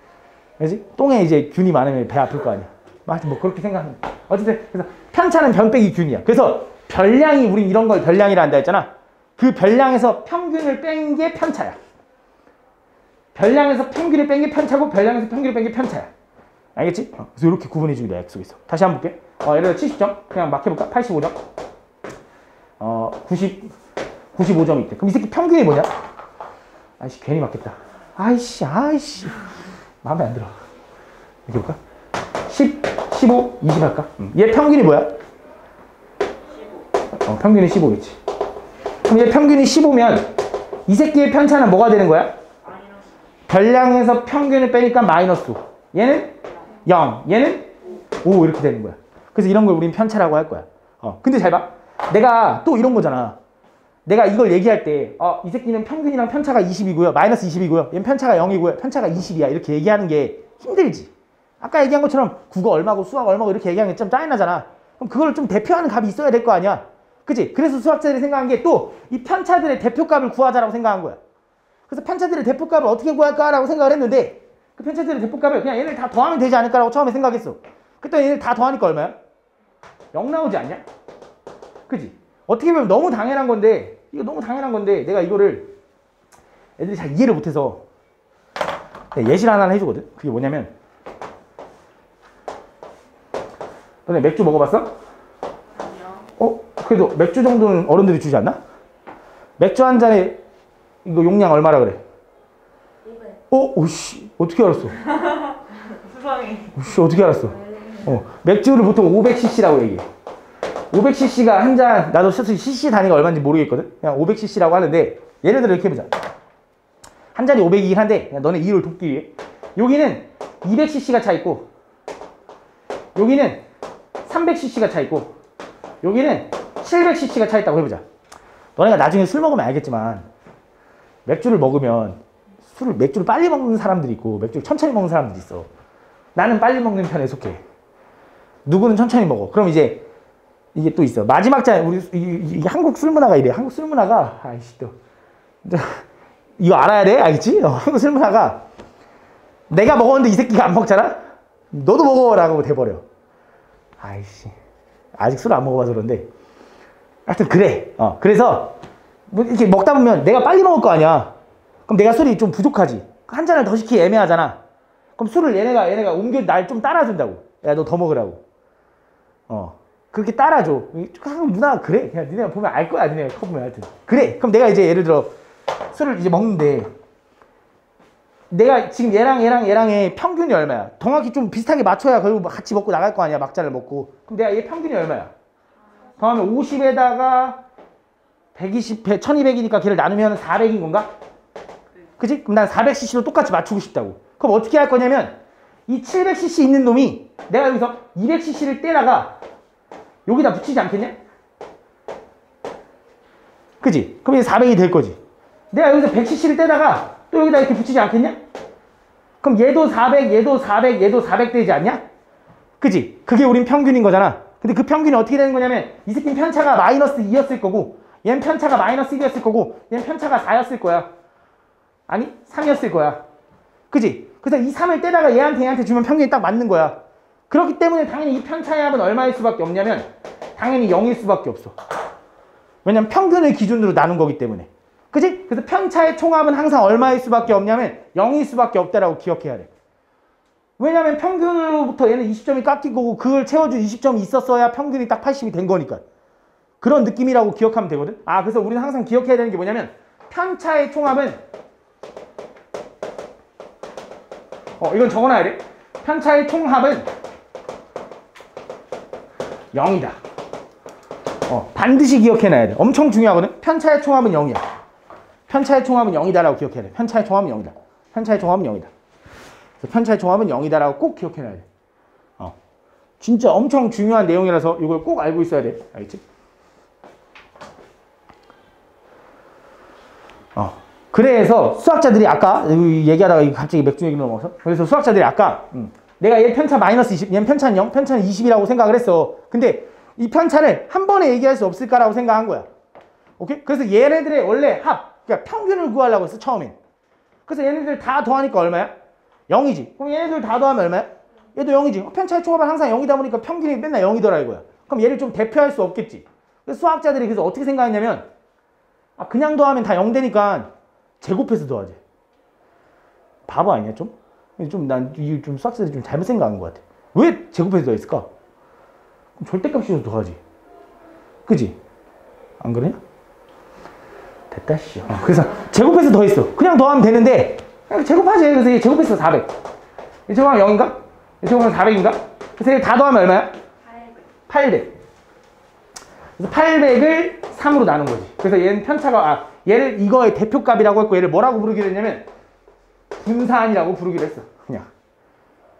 알겠지? 똥에 이제 균이 많으면 배 아플 거 아니야. 하여튼 뭐 그렇게 생각하면 어쨌든 그래서 편차는 변 빼기 균이야. 그래서 별량이 우린 이런 걸 별량이라 한다 했잖아. 그 별량에서 평균을 뺀 게 편차야. 별량에서 평균을 뺀 게 편차고 별량에서 평균을 뺀 게 편차야. 알겠지? 그래서 이렇게 구분해 주기로 약속했어. 다시 한번 볼게. 예를 들어 70점 그냥 막 해볼까? 85점 95점이 있대. 그럼 이 새끼 평균이 뭐냐? 아이씨 괜히 맞겠다. 아이씨 마음에 안 들어. 이렇게 볼까? 10, 15, 20 할까? 얘 평균이 뭐야? 15. 평균이 15겠지. 그럼 얘 평균이 15면 이 새끼의 편차는 뭐가 되는 거야? 별량에서 평균을 빼니까 마이너스 5. 얘는 0, 얘는 5 이렇게 되는 거야. 그래서 이런 걸 우린 편차라고 할 거야. 근데 잘 봐. 내가 또 이런 거잖아. 내가 이걸 얘기할 때 이 새끼는 평균이랑 편차가 20이고요. 마이너스 20이고요. 얘는 편차가 0이고요. 편차가 20이야. 이렇게 얘기하는 게 힘들지. 아까 얘기한 것처럼 국어 얼마고 수학 얼마고 이렇게 얘기하는 게 좀 짜증나잖아. 그럼 그걸 좀 대표하는 값이 있어야 될 거 아니야. 그치? 그래서 수학자들이 생각한 게 또 이 편차들의 대표값을 구하자라고 생각한 거야. 그래서 편차들의 대표값을 어떻게 구할까라고 생각을 했는데 그 편차들의 대표값을 그냥 얘를 다 더하면 되지 않을까라고 처음에 생각했어. 그때 얘를 다 더하니까 얼마야? 0 나오지 않냐? 그치? 어떻게 보면 너무 당연한 건데 이거 너무 당연한 건데 내가 이거를 애들이 잘 이해를 못해서 예시를 하나 해주거든. 그게 뭐냐면 너네 맥주 먹어봤어? 아니요. 그래도 맥주 정도는 어른들이 주지 않나? 맥주 한 잔에 이거 용량 얼마라 그래? 500. 오씨 어떻게 알았어? 수상해. 오씨 어떻게 알았어? 맥주를 보통 500cc라고 얘기해. 500cc가 한 잔, 나도 솔직히 cc 단위가 얼마인지 모르겠거든. 그냥 500cc라고 하는데 예를 들어 이렇게 해보자. 한 잔이 500이긴 한데 그냥 너네 이유를 돕기 위해 여기는 200cc가 차 있고 여기는 300cc가 차 있고 여기는 700cc가 차 있다고 해보자. 너네가 나중에 술 먹으면 알겠지만 맥주를 먹으면 맥주를 빨리 먹는 사람들이 있고 맥주를 천천히 먹는 사람들이 있어. 나는 빨리 먹는 편에 속해. 누구는 천천히 먹어. 그럼 이제 이게 또 있어. 마지막 잔 우리 이게 한국 술 문화가 이래. 한국 술 문화가 아이씨 또 이거 알아야 돼. 알겠지? 한국 술 문화가 내가 먹었는데 이 새끼가 안 먹잖아? 너도 먹어라고 돼버려. 아이씨. 아직 술 안 먹어봐서 그런데. 하여튼 그래. 그래서 뭐 이렇게 먹다 보면 내가 빨리 먹을 거 아니야. 그럼 내가 술이 좀 부족하지. 한 잔을 더 시키기 애매하잖아. 그럼 술을 얘네가 옮겨 날 좀 따라준다고. 야, 너 더 먹으라고. 그렇게 따라줘. 한국 문화가 그래. 그냥 니네가 보면 알 거야. 니네가 커보면 하여튼. 그래. 그럼 내가 이제 예를 들어 술을 이제 먹는데 내가 지금 얘랑의 평균이 얼마야? 정확히 좀 비슷하게 맞춰야 그리고 같이 먹고 나갈 거 아니야. 막잔을 먹고. 그럼 내가 얘 평균이 얼마야? 더하면 50에다가 120, 1200이니까 걔를 나누면 400인 건가? 그지? 그럼 난 400cc로 똑같이 맞추고 싶다고. 그럼 어떻게 할 거냐면 이 700cc 있는 놈이 내가 여기서 200cc를 떼다가 여기다 붙이지 않겠냐? 그지? 그럼 이제 400이 될 거지. 내가 여기서 100cc를 떼다가 또 여기다 이렇게 붙이지 않겠냐? 그럼 얘도 400, 얘도 400, 얘도 400 되지 않냐? 그지? 그게 우린 평균인 거잖아. 근데 그 평균이 어떻게 되는 거냐면 이 새끼는 편차가 마이너스 2였을 거고 얘는 편차가 마이너스 1이었을 거고 얘는 편차가 4였을 거야. 아니 3이었을 거야. 그지? 그래서 이 3을 떼다가 얘한테 주면 평균이 딱 맞는 거야. 그렇기 때문에 당연히 이 편차의 합은 얼마일 수밖에 없냐면 당연히 0일 수밖에 없어. 왜냐면 평균을 기준으로 나눈 거기 때문에. 그지? 그래서 편차의 총합은 항상 얼마일 수밖에 없냐면 0일 수밖에 없다라고 기억해야 돼. 왜냐면 평균으로부터 얘는 20점이 깎인 거고 그걸 채워준 20점이 있었어야 평균이 딱 80이 된 거니까. 그런 느낌이라고 기억하면 되거든. 그래서 우리는 항상 기억해야 되는 게 뭐냐면 편차의 총합은 이건 적어놔야 돼. 편차의 총합은 0이다. 반드시 기억해놔야 돼. 엄청 중요하거든. 편차의 총합은 0이야. 편차의 총합은 0이다라고 기억해야 돼. 편차의 총합은 0이다. 편차의 총합은 0이다. 그래서 편차의 총합은 0이다라고 꼭 기억해놔야 돼. 진짜 엄청 중요한 내용이라서 이걸 꼭 알고 있어야 돼. 알겠지? 그래서 수학자들이 아까 얘기하다가 갑자기 맥주 얘기를 넘어서 그래서 수학자들이 아까 내가 얘 편차 마이너스 20, 얘는 편차는 0, 편차는 20이라고 생각을 했어. 근데 이 편차를 한 번에 얘기할 수 없을까라고 생각한 거야. 오케이? 그래서 얘네들의 원래 그러니까 평균을 구하려고 했어, 처음엔. 그래서 얘네들 다 더하니까 얼마야? 0이지. 그럼 얘네들 다 더하면 얼마야? 얘도 0이지. 편차의 총합은 항상 0이다 보니까 평균이 맨날 0이더라 이거야. 그럼 얘를 좀 대표할 수 없겠지. 그래서 수학자들이 그래서 어떻게 생각했냐면 그냥 더하면 다 0 되니까 제곱해서 더하지. 바보 아니야 좀? 난 좀 수학자들이 좀 잘못 생각한 것 같아. 왜 제곱해서 더했을까? 그럼 절대값이어서 더하지. 그지? 안 그러냐? 됐다 씨. 그래서 제곱해서 더했어. 그냥 더하면 되는데 그냥 제곱하지. 그래서 얘 제곱해서 400. 얘 제곱하면 0인가? 얘 제곱하면 400인가? 그래서 얘 다 더하면 얼마야? 800. 그래서 800을 3으로 나눈 거지. 그래서 얘는 편차가 얘를 이거의 대표값이라고 했고 얘를 뭐라고 부르기로 했냐면 분산이라고 부르기로 했어. 그냥.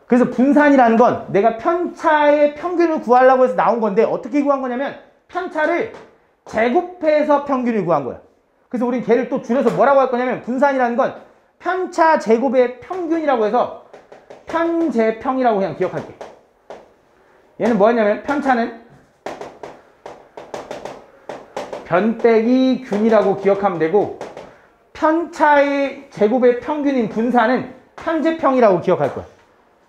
그래서 분산이라는 건 내가 편차의 평균을 구하려고 해서 나온 건데 어떻게 구한 거냐면 편차를 제곱해서 평균을 구한 거야. 그래서 우린 걔를 또 줄여서 뭐라고 할 거냐면 분산이라는 건 편차 제곱의 평균이라고 해서 편제평이라고 그냥 기억할게. 얘는 뭐였냐면 편차는 변 빼기 균이라고 기억하면 되고 편차의 제곱의 평균인 분산은 편제평이라고 기억할 거야.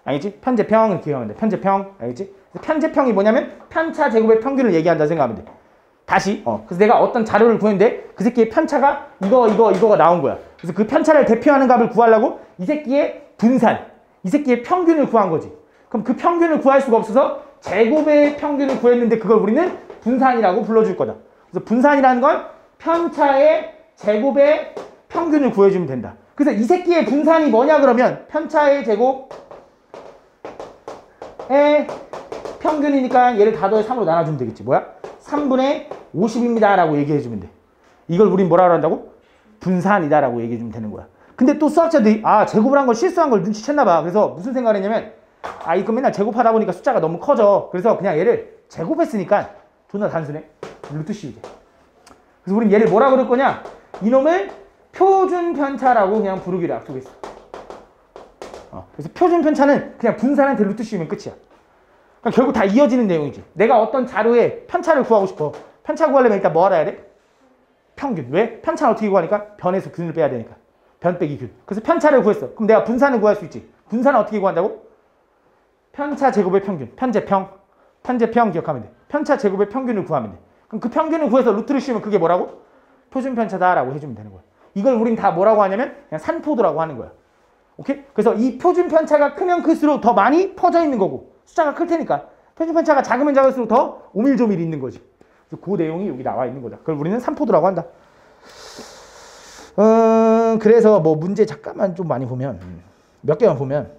알겠지? 편제평을 기억하면 돼. 편제평. 알겠지? 편제평이 뭐냐면 편차 제곱의 평균을 얘기한다 생각하면 돼. 다시 그래서 내가 어떤 자료를 구했는데 그 새끼의 편차가 이거가 나온 거야. 그래서 그 편차를 대표하는 값을 구하려고 이 새끼의 분산, 이 새끼의 평균을 구한 거지. 그럼 그 평균을 구할 수가 없어서 제곱의 평균을 구했는데 그걸 우리는 분산이라고 불러줄 거다. 그래서 분산이라는 건 편차의 제곱의 평균을 구해주면 된다. 그래서 이 새끼의 분산이 뭐냐 그러면 편차의 제곱의 평균이니까 얘를 다 더해 3으로 나눠주면 되겠지. 뭐야? 3분의 50입니다 라고 얘기해 주면 돼. 이걸 우린 뭐라고 한다고? 분산이다 라고 얘기해 주면 되는 거야. 근데 또 수학자들이 제곱을 한 걸 실수한 걸 눈치챘나 봐. 그래서 무슨 생각을 했냐면 이거 맨날 제곱하다 보니까 숫자가 너무 커져. 그래서 그냥 얘를 제곱했으니까 존나 단순해. 루트 씌우자. 그래서 우린 얘를 뭐라고 그럴 거냐? 이놈을 표준 편차라고 그냥 부르기로 약속했어. 그래서 표준 편차는 그냥 분산한테 루트 씌우면 끝이야. 그러니까 결국 다 이어지는 내용이지. 내가 어떤 자료에 편차를 구하고 싶어. 편차 구하려면 일단 뭐 알아야 돼? 평균. 왜? 편차는 어떻게 구하니까? 변에서 균을 빼야 되니까. 변 빼기 균. 그래서 편차를 구했어. 그럼 내가 분산을 구할 수 있지. 분산은 어떻게 구한다고? 편차 제곱의 평균. 편제평. 편제평 기억하면 돼. 편차 제곱의 평균을 구하면 돼. 그럼 그 평균을 구해서 루트를 씌우면 그게 뭐라고? 표준 편차다라고 해주면 되는 거야. 이걸 우린 다 뭐라고 하냐면 그냥 산포도라고 하는 거야. 오케이? 그래서 이 표준 편차가 크면 클수록 더 많이 퍼져 있는 거고 숫자가 클 테니까 표준 편차가 작으면 작을수록 더 오밀조밀 있는 거지. 그래서 그 내용이 여기 나와 있는 거다. 그걸 우리는 산포도라고 한다. 그래서 뭐 문제 잠깐만 좀 많이 보면 몇 개만 보면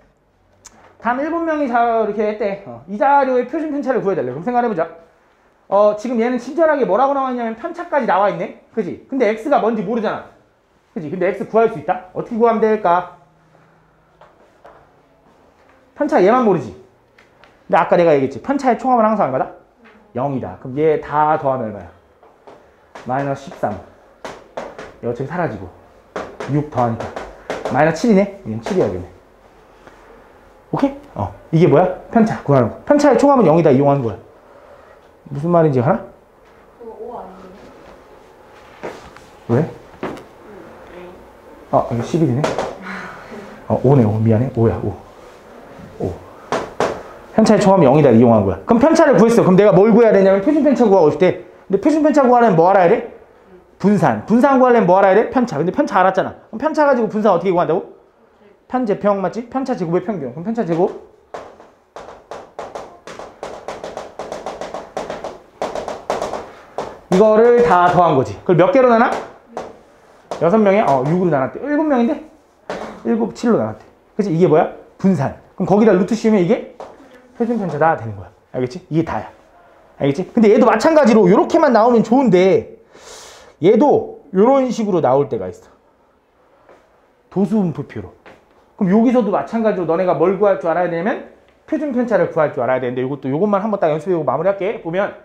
다음 7명이 이렇게 했대. 이 자료의 표준 편차를 구해달래. 그럼 생각해보자. 지금 얘는 친절하게 뭐라고 나와 있냐면 편차까지 나와 있네. 그지? 근데 x가 뭔지 모르잖아. 그지? 근데 x 구할 수 있다? 어떻게 구하면 될까? 편차 얘만 모르지. 근데 아까 내가 얘기했지. 편차의 총합은 항상 얼마다? 0이다. 그럼 얘 다 더하면 얼마야? 마이너스 13. 얘 어차피 사라지고 6 더하니까 마이너스 7이네? 얘는 7이야겠네. 오케이? 이게 뭐야? 편차 구하는 거. 편차의 총합은 0이다 이용하는 거야. 무슨 말인지 알아? 그거 5 아니에요? 왜? 이거 11이네? 5네, 5. 미안해. 5야, 5. 편차의 총합이 0이다 이용한 거야. 그럼 편차를 구했어. 그럼 내가 뭘 구해야 되냐면 표준 편차 구하고 싶을 때. 근데 표준 편차 구하려면 뭐 알아야 돼? 분산. 분산 구하려면 뭐 알아야 돼? 편차. 근데 편차 알았잖아. 그럼 편차 가지고 분산 어떻게 구한다고? 편제평 맞지? 편차 제곱의 평균. 그럼 편차 제곱 이거를 다 더한 거지. 그걸 몇 개로 나눠? 6명에 6으로 나눴대. 7명인데? 7, 7로 나눴대. 그치? 이게 뭐야? 분산. 그럼 거기다 루트 씌우면 이게 표준 편차다 되는 거야. 알겠지? 이게 다야. 알겠지? 근데 얘도 마찬가지로 이렇게만 나오면 좋은데 얘도 이런 식으로 나올 때가 있어. 도수분포표로. 그럼 여기서도 마찬가지로 너네가 뭘 구할 줄 알아야 되냐면 표준 편차를 구할 줄 알아야 되는데 이것만 한번 딱 연습해보고 마무리할게. 보면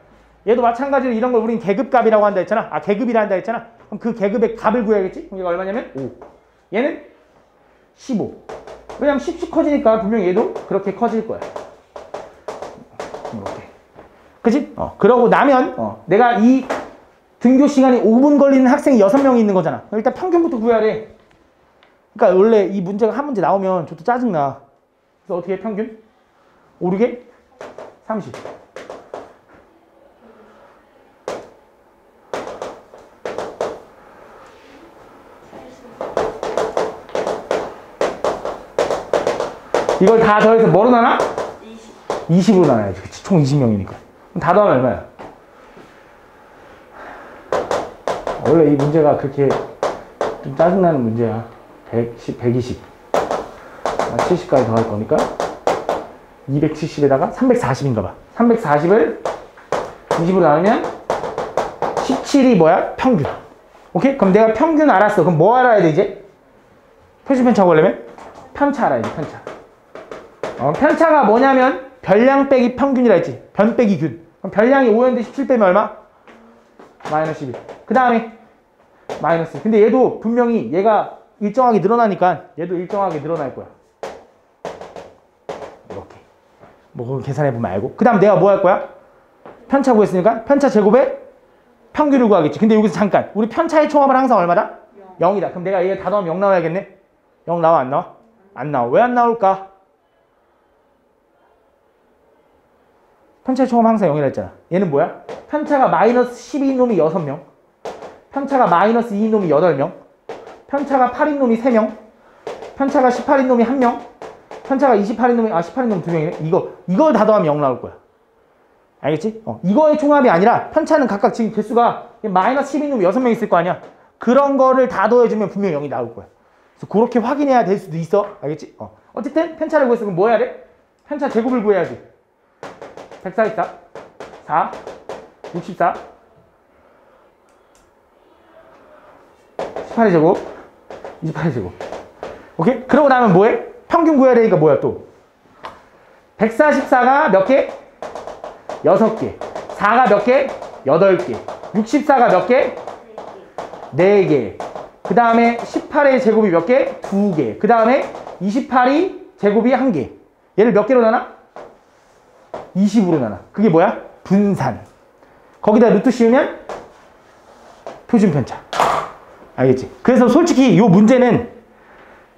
얘도 마찬가지로 이런 걸 우린 계급값이라고 한다 했잖아. 계급이라 한다 했잖아. 그럼 그 계급의 값을 구해야겠지? 그럼 얘가 얼마냐면 5. 얘는 15. 왜냐면 10씩 커지니까 분명히 얘도 그렇게 커질 거야. 이렇게. 그치? 그러고 나면 내가 이 등교 시간이 5분 걸리는 학생이 6명이 있는 거잖아. 일단 평균부터 구해야 돼. 그러니까 원래 이 문제가 한 문제 나오면 저도 짜증나. 그래서 어떻게 해? 평균? 5, 6에 30. 이걸 다 더해서 뭐로 나눠? 20. 20으로 나눠야지. 그치? 총 20명이니까. 그럼 다 더하면 얼마야? 원래 이 문제가 그렇게 좀 짜증나는 문제야. 110, 120. 70까지 더할 거니까 270에다가 340인가 봐. 340을 20으로 나누면 17이 뭐야? 평균. 오케이? 그럼 내가 평균 알았어. 그럼 뭐 알아야 돼 이제? 표준 편차 구하려면? 편차 알아야 돼. 편차. 편차가 뭐냐면 별량 빼기 평균이라 했지. 변 빼기 균. 그럼 별량이 5였는데 17 빼면 얼마? 마이너스 11. 그 다음에 마이너스. 근데 얘도 분명히 얘가 일정하게 늘어나니까 얘도 일정하게 늘어날 거야. 이렇게. 뭐 그거 계산해보면 알고. 그 다음 내가 뭐 할 거야? 편차 구했으니까 편차 제곱에 평균을 구하겠지. 근데 여기서 잠깐. 우리 편차의 총합은 항상 얼마다? 0이다. 그럼 내가 얘 다 더하면 0 나와야겠네? 0 나와 안 나와? 안 나와. 왜 안 나올까? 편차의 총합 항상 0이라 했잖아. 얘는 뭐야? 편차가 마이너스 12인 놈이 6명. 편차가 마이너스 2인 놈이 8명. 편차가 8인 놈이 3명. 편차가 18인 놈이 1명. 편차가 28인 놈이 18인 놈 2명이네. 이걸 다 더하면 0 나올 거야. 알겠지? 이거의 총합이 아니라 편차는 각각 지금 개수가 마이너스 12인 놈이 6명 있을 거 아니야. 그런 거를 다 더해주면 분명히 0이 나올 거야. 그래서 그렇게 확인해야 될 수도 있어. 알겠지? 어쨌든 편차를 구했어. 그럼 뭐 해야 돼? 편차 제곱을 구해야지. 144, 4, 64 18의 제곱 28의 제곱. 오케이? 그러고 나면 뭐해? 평균 구해야 되니까 뭐야 또 144가 몇 개? 6개. 4가 몇 개? 8개. 64가 몇 개? 4개. 그 다음에 18의 제곱이 몇 개? 2개. 그 다음에 28이 제곱이 1개. 얘를 몇 개로 나눠? 20으로 나눠. 그게 뭐야? 분산. 거기다 루트 씌우면 표준 편차. 알겠지? 그래서 솔직히 이 문제는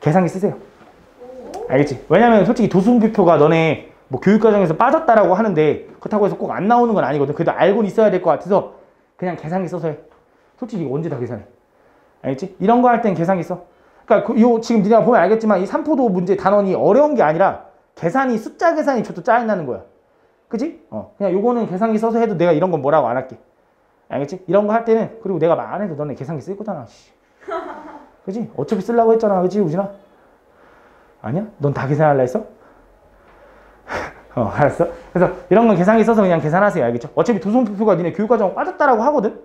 계산기 쓰세요. 알겠지? 왜냐면 솔직히 도수분표가 너네 뭐 교육과정에서 빠졌다라고 하는데 그렇다고 해서 꼭 안 나오는 건 아니거든. 그래도 알고는 있어야 될 것 같아서 그냥 계산기 써서 해. 솔직히 이거 언제 다 계산해. 알겠지? 이런 거 할 땐 계산기 써. 그러니까 요 지금 니네가 보면 알겠지만 이 삼포도 문제 단원이 어려운 게 아니라 계산이 숫자 계산이 저도 짜증나는 거야. 그지? 그냥 요거는 계산기 써서 해도 내가 이런 건 뭐라고 안 할게. 알겠지? 이런 거 할 때는 그리고 내가 말 안 해도 너네 계산기 쓸 거잖아. 그지? 어차피 쓰려고 했잖아. 그지 우진아? 아니야? 넌 다 계산할라 했어? 알았어? 그래서 이런 건 계산기 써서 그냥 계산하세요. 알겠죠? 어차피 도성표가 니네 교육과정 빠졌다라고 하거든?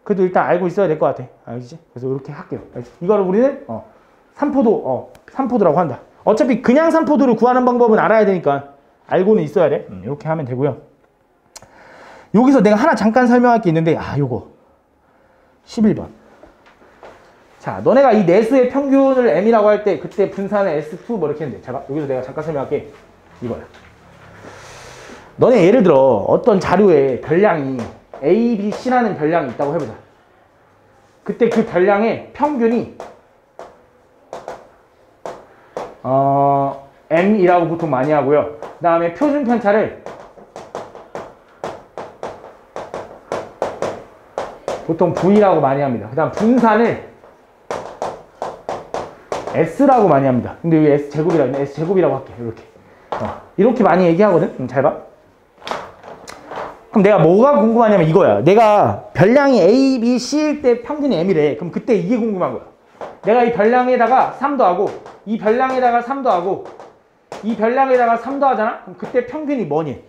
그래도 일단 알고 있어야 될 것 같아. 알겠지? 그래서 이렇게 할게요. 알겠지? 이거를 우리는 3포도, 3포도라고 한다. 어차피 그냥 3포도를 구하는 방법은 알아야 되니까 알고는 있어야 돼. 이렇게 하면 되고요. 여기서 내가 하나 잠깐 설명할 게 있는데 요거 11번. 자, 너네가 이 내수의 평균을 m이라고 할 때 그때 분산을 S2 뭐 이렇게 했는데 자, 여기서 내가 잠깐 설명할게. 이거야. 너네 예를 들어 어떤 자료에 별량이 A, B, C라는 별량이 있다고 해보자. 그때 그 별량의 평균이 M이라고 보통 많이 하고요. 그 다음에 표준 편차를 보통 V라고 많이 합니다. 그 다음 분산을 S라고 많이 합니다. 근데 여기 S제곱이라고 했네. S제곱이라고 할게. 이렇게. 이렇게 많이 얘기하거든. 잘 봐. 그럼 내가 뭐가 궁금하냐면 이거야. 내가 별량이 A, B, C일 때 평균이 M이래. 그럼 그때 이게 궁금한 거야. 내가 이 별량에다가 3 더하고 이 별량에다가 3 더하고 이 별량에다가 3 더하잖아? 그럼 그때 평균이 뭐니?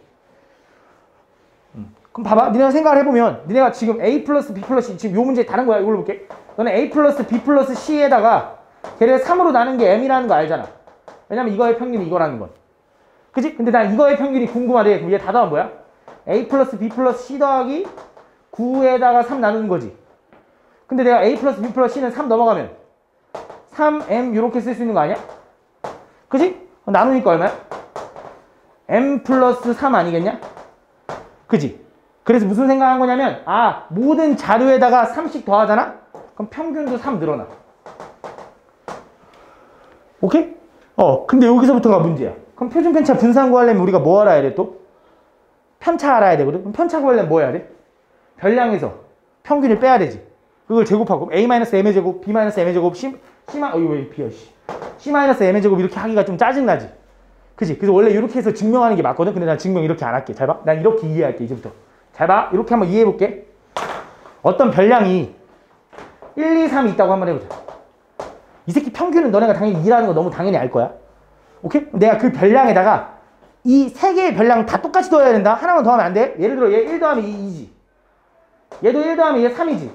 그럼 봐봐. 니네가 생각을 해보면 니네가 지금 A 플러스 B 플러스 C 지금 요 문제 다른 거야. 이걸로 볼게. 너는 A 플러스 B 플러스 C에다가 걔를 3으로 나눈 게 M이라는 거 알잖아. 왜냐면 이거의 평균이 이거라는 건. 그치? 근데 난 이거의 평균이 궁금하대. 그럼 얘 다 더하면 뭐야? A 플러스 B 플러스 C 더하기 9에다가 3 나누는 거지. 근데 내가 A 플러스 B 플러스 C는 3 넘어가면 3M 이렇게 쓸 수 있는 거 아니야? 그치? 나누니까 얼마야? M 플러스 3 아니겠냐? 그치? 그래서 무슨 생각한 거냐면 모든 자료에다가 3씩 더하잖아? 그럼 평균도 3 늘어나. 오케이? 근데 여기서부터가 문제야. 그럼 표준 편차 분산 구하려면 우리가 뭐 알아야 돼 또? 편차 알아야 되거든? 그럼 편차 구하려면 뭐 해야 돼? 별량에서 평균을 빼야 되지. 그걸 제곱하고 A-M의 제곱, B-M의 제곱, 이거 왜 B야, C-M의 제곱 이렇게 하기가 좀 짜증나지. 그치? 그래서 원래 이렇게 해서 증명하는 게 맞거든? 근데 난 증명 이렇게 안 할게. 잘 봐. 난 이렇게 이해할게, 이제부터. 잘 봐. 이렇게 한번 이해해볼게. 어떤 별량이 1, 2, 3이 있다고 한번 해보자. 이 새끼 평균은 너네가 당연히 2라는 거 너무 당연히 알 거야. 오케이? 내가 그 별량에다가 이 세 개의 별량 다 똑같이 더해야 된다. 하나만 더하면 안 돼. 예를 들어 얘 1 더하면 2지. 얘도 1 더하면 얘 3이지.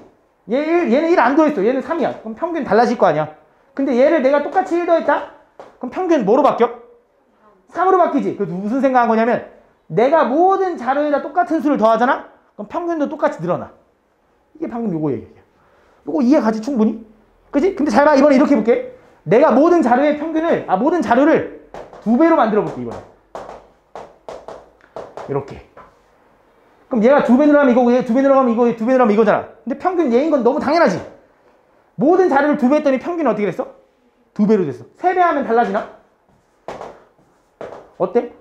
얘는 1 안 더했어. 얘는 3이야. 그럼 평균 달라질 거 아니야. 근데 얘를 내가 똑같이 1 더했다? 그럼 평균 뭐로 바뀌어? 3으로 바뀌지. 그래서 무슨 생각한 거냐면 내가 모든 자료에다 똑같은 수를 더하잖아? 그럼 평균도 똑같이 늘어나. 이게 방금 요거 얘기야. 요거 이해 가지 충분히? 그치? 근데 잘 봐. 이번에 이렇게 해볼게. 내가 모든 자료의 평균을, 모든 자료를 2배로 만들어 볼게, 이번에. 이렇게. 그럼 얘가 2배 늘어가면 이거고, 얘 2배 늘어가면 이거, 얘 2배 늘어가면 이거잖아. 근데 평균 얘인 건 너무 당연하지? 모든 자료를 2배 했더니 평균은 어떻게 됐어? 2배로 됐어. 3배 하면 달라지나? 어때?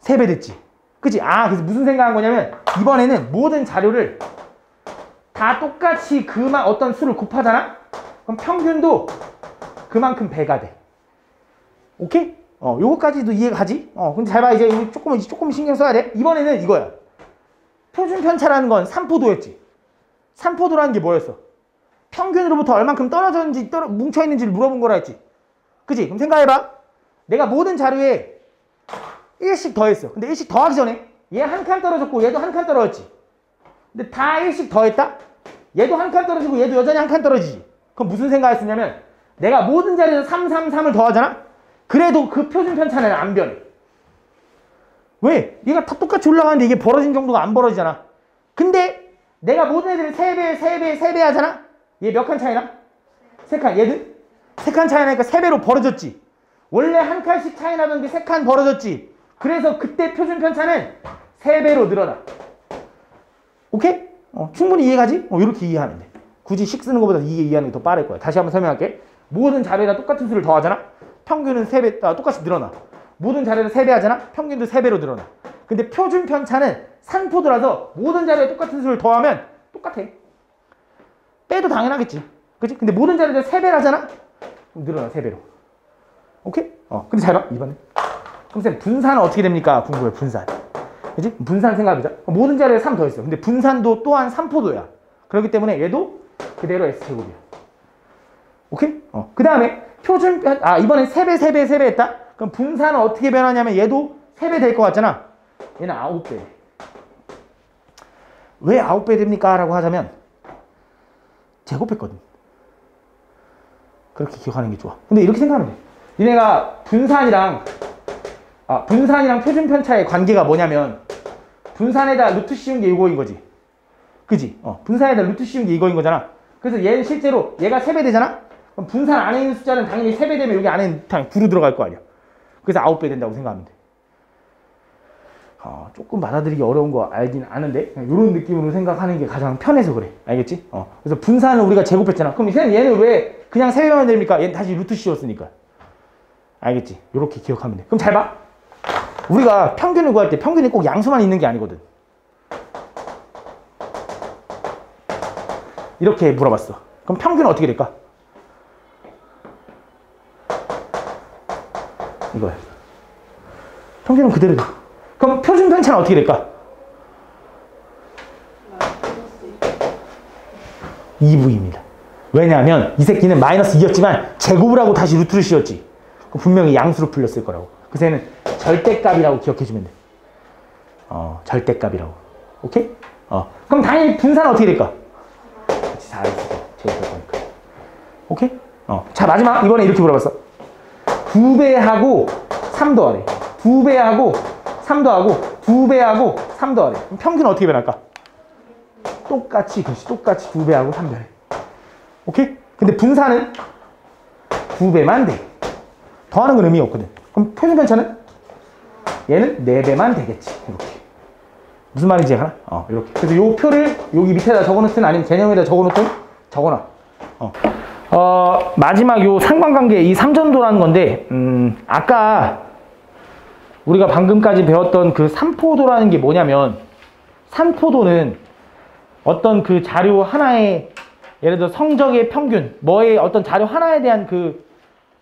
3배 됐지. 그치? 그래서 무슨 생각한 거냐면, 이번에는 모든 자료를 다 똑같이 어떤 수를 곱하잖아? 그럼 평균도 그만큼 배가 돼. 오케이? 요거까지도 이해가 가지? 근데 잘 봐. 이제 조금 신경 써야 돼. 이번에는 이거야. 표준 편차라는 건 3포도였지. 3포도라는 게 뭐였어? 평균으로부터 얼만큼 떨어졌는지, 뭉쳐있는지를 물어본 거라 했지. 그치? 그럼 생각해봐. 내가 모든 자료에 1씩 더했어. 근데 1씩 더하기 전에 얘 한 칸 떨어졌고 얘도 한 칸 떨어졌지. 근데 다 1씩 더했다? 얘도 한 칸 떨어지고 얘도 여전히 한 칸 떨어지지. 그럼 무슨 생각을 했냐면 내가 모든 자리에서 3, 3, 3을 더하잖아? 그래도 그 표준 편차는 안 변해. 왜? 얘가 다 똑같이 올라가는데 이게 벌어진 정도가 안 벌어지잖아. 근데 내가 모든 애들을 3배, 3배, 3배 하잖아? 얘 몇 칸 차이나? 3칸. 얘들? 3칸 차이 나니까 3배로 벌어졌지. 원래 한 칸씩 차이 나던 게 3칸 벌어졌지. 그래서 그때 표준 편차는 3배로 늘어나. 오케이? 충분히 이해가지? 이렇게 이해하면 돼. 굳이 식 쓰는 것보다 이게 이해하는 게 더 빠를 거야. 다시 한번 설명할게. 모든 자료에다 똑같은 수를 더하잖아? 평균은 3배, 똑같이 늘어나. 모든 자료를 3배 하잖아? 평균도 3배로 늘어나. 근데 표준 편차는 산포도라서 모든 자료에 똑같은 수를 더하면 똑같아. 빼도 당연하겠지. 그치? 근데 모든 자료에 3배를 하잖아? 그럼 늘어나, 3배로. 오케이? 근데 잘 봐, 이번에. 그럼 쌤, 분산은 어떻게 됩니까? 궁금해, 분산. 그치? 분산 생각해보자. 모든 자료에 3 더했어. 근데 분산도 또한 산포도야. 그렇기 때문에 얘도 그대로 S제곱이야. 오케이? 그 다음에 표준, 이번엔 3배, 3배, 3배 했다? 그럼 분산은 어떻게 변하냐면 얘도 3배 될 것 같잖아? 얘는 9배. 왜 9배 됩니까? 라고 하자면 제곱했거든. 그렇게 기억하는 게 좋아. 근데 이렇게 생각하면 돼. 니네가 분산이랑 표준 편차의 관계가 뭐냐면 분산에다 루트 씌운 게 이거인 거지. 그지? 분산에다 루트 씌운 게 이거인 거잖아. 그래서 얘는 실제로 얘가 3배 되잖아? 그럼 분산 안에 있는 숫자는 당연히 3배 되면 여기 안에 당연히 9로 들어갈 거 아니야. 그래서 9배 된다고 생각하면 돼. 조금 받아들이기 어려운 거 알긴 아는데 이런 느낌으로 생각하는 게 가장 편해서 그래. 알겠지? 그래서 분산을 우리가 제곱했잖아. 그럼 얘는 왜 그냥 3배만 됩니까? 얘는 다시 루트 씌웠으니까. 알겠지? 이렇게 기억하면 돼. 그럼 잘 봐. 우리가 평균을 구할 때 평균이 꼭 양수만 있는 게 아니거든. 이렇게 물어봤어. 그럼 평균은 어떻게 될까? 이거야. 평균은 그대로 돼. 그럼 표준 편차는 어떻게 될까? 2V입니다. 왜냐하면 이 새끼는 마이너스 2였지만 제곱을 하고 다시 루트를 씌웠지. 분명히 양수로 풀렸을 거라고. 그래서 얘는 절대값이라고 기억해주면 돼. 절대값이라고. 오케이? 그럼 당연히 분산은 어떻게 될까? 그렇지, 4일 제곱할 거니까. 오케이? 자, 마지막. 이번에 이렇게 물어봤어. 2배하고 3 더하래. 2배하고 3 더하고 2배하고 3 더하래. 그럼 평균은 어떻게 변할까? 똑같이 2배하고 3 더해. 오케이? 근데 분산은 2배만 돼. 더하는 건 의미 없거든. 그럼 표준 편차는? 얘는 4배만 되겠지. 이렇게. 무슨 말인지 하나? 이렇게. 그래서 요 표를 여기 밑에다 적어놓든 아니면 개념에다 적어놓든 적어놔. 마지막 요 상관관계 이 3점도라는 건데, 아까 우리가 방금까지 배웠던 그 산포도라는 게 뭐냐면, 산포도는 어떤 그 자료 하나의, 예를 들어 성적의 평균, 뭐의 어떤 자료 하나에 대한 그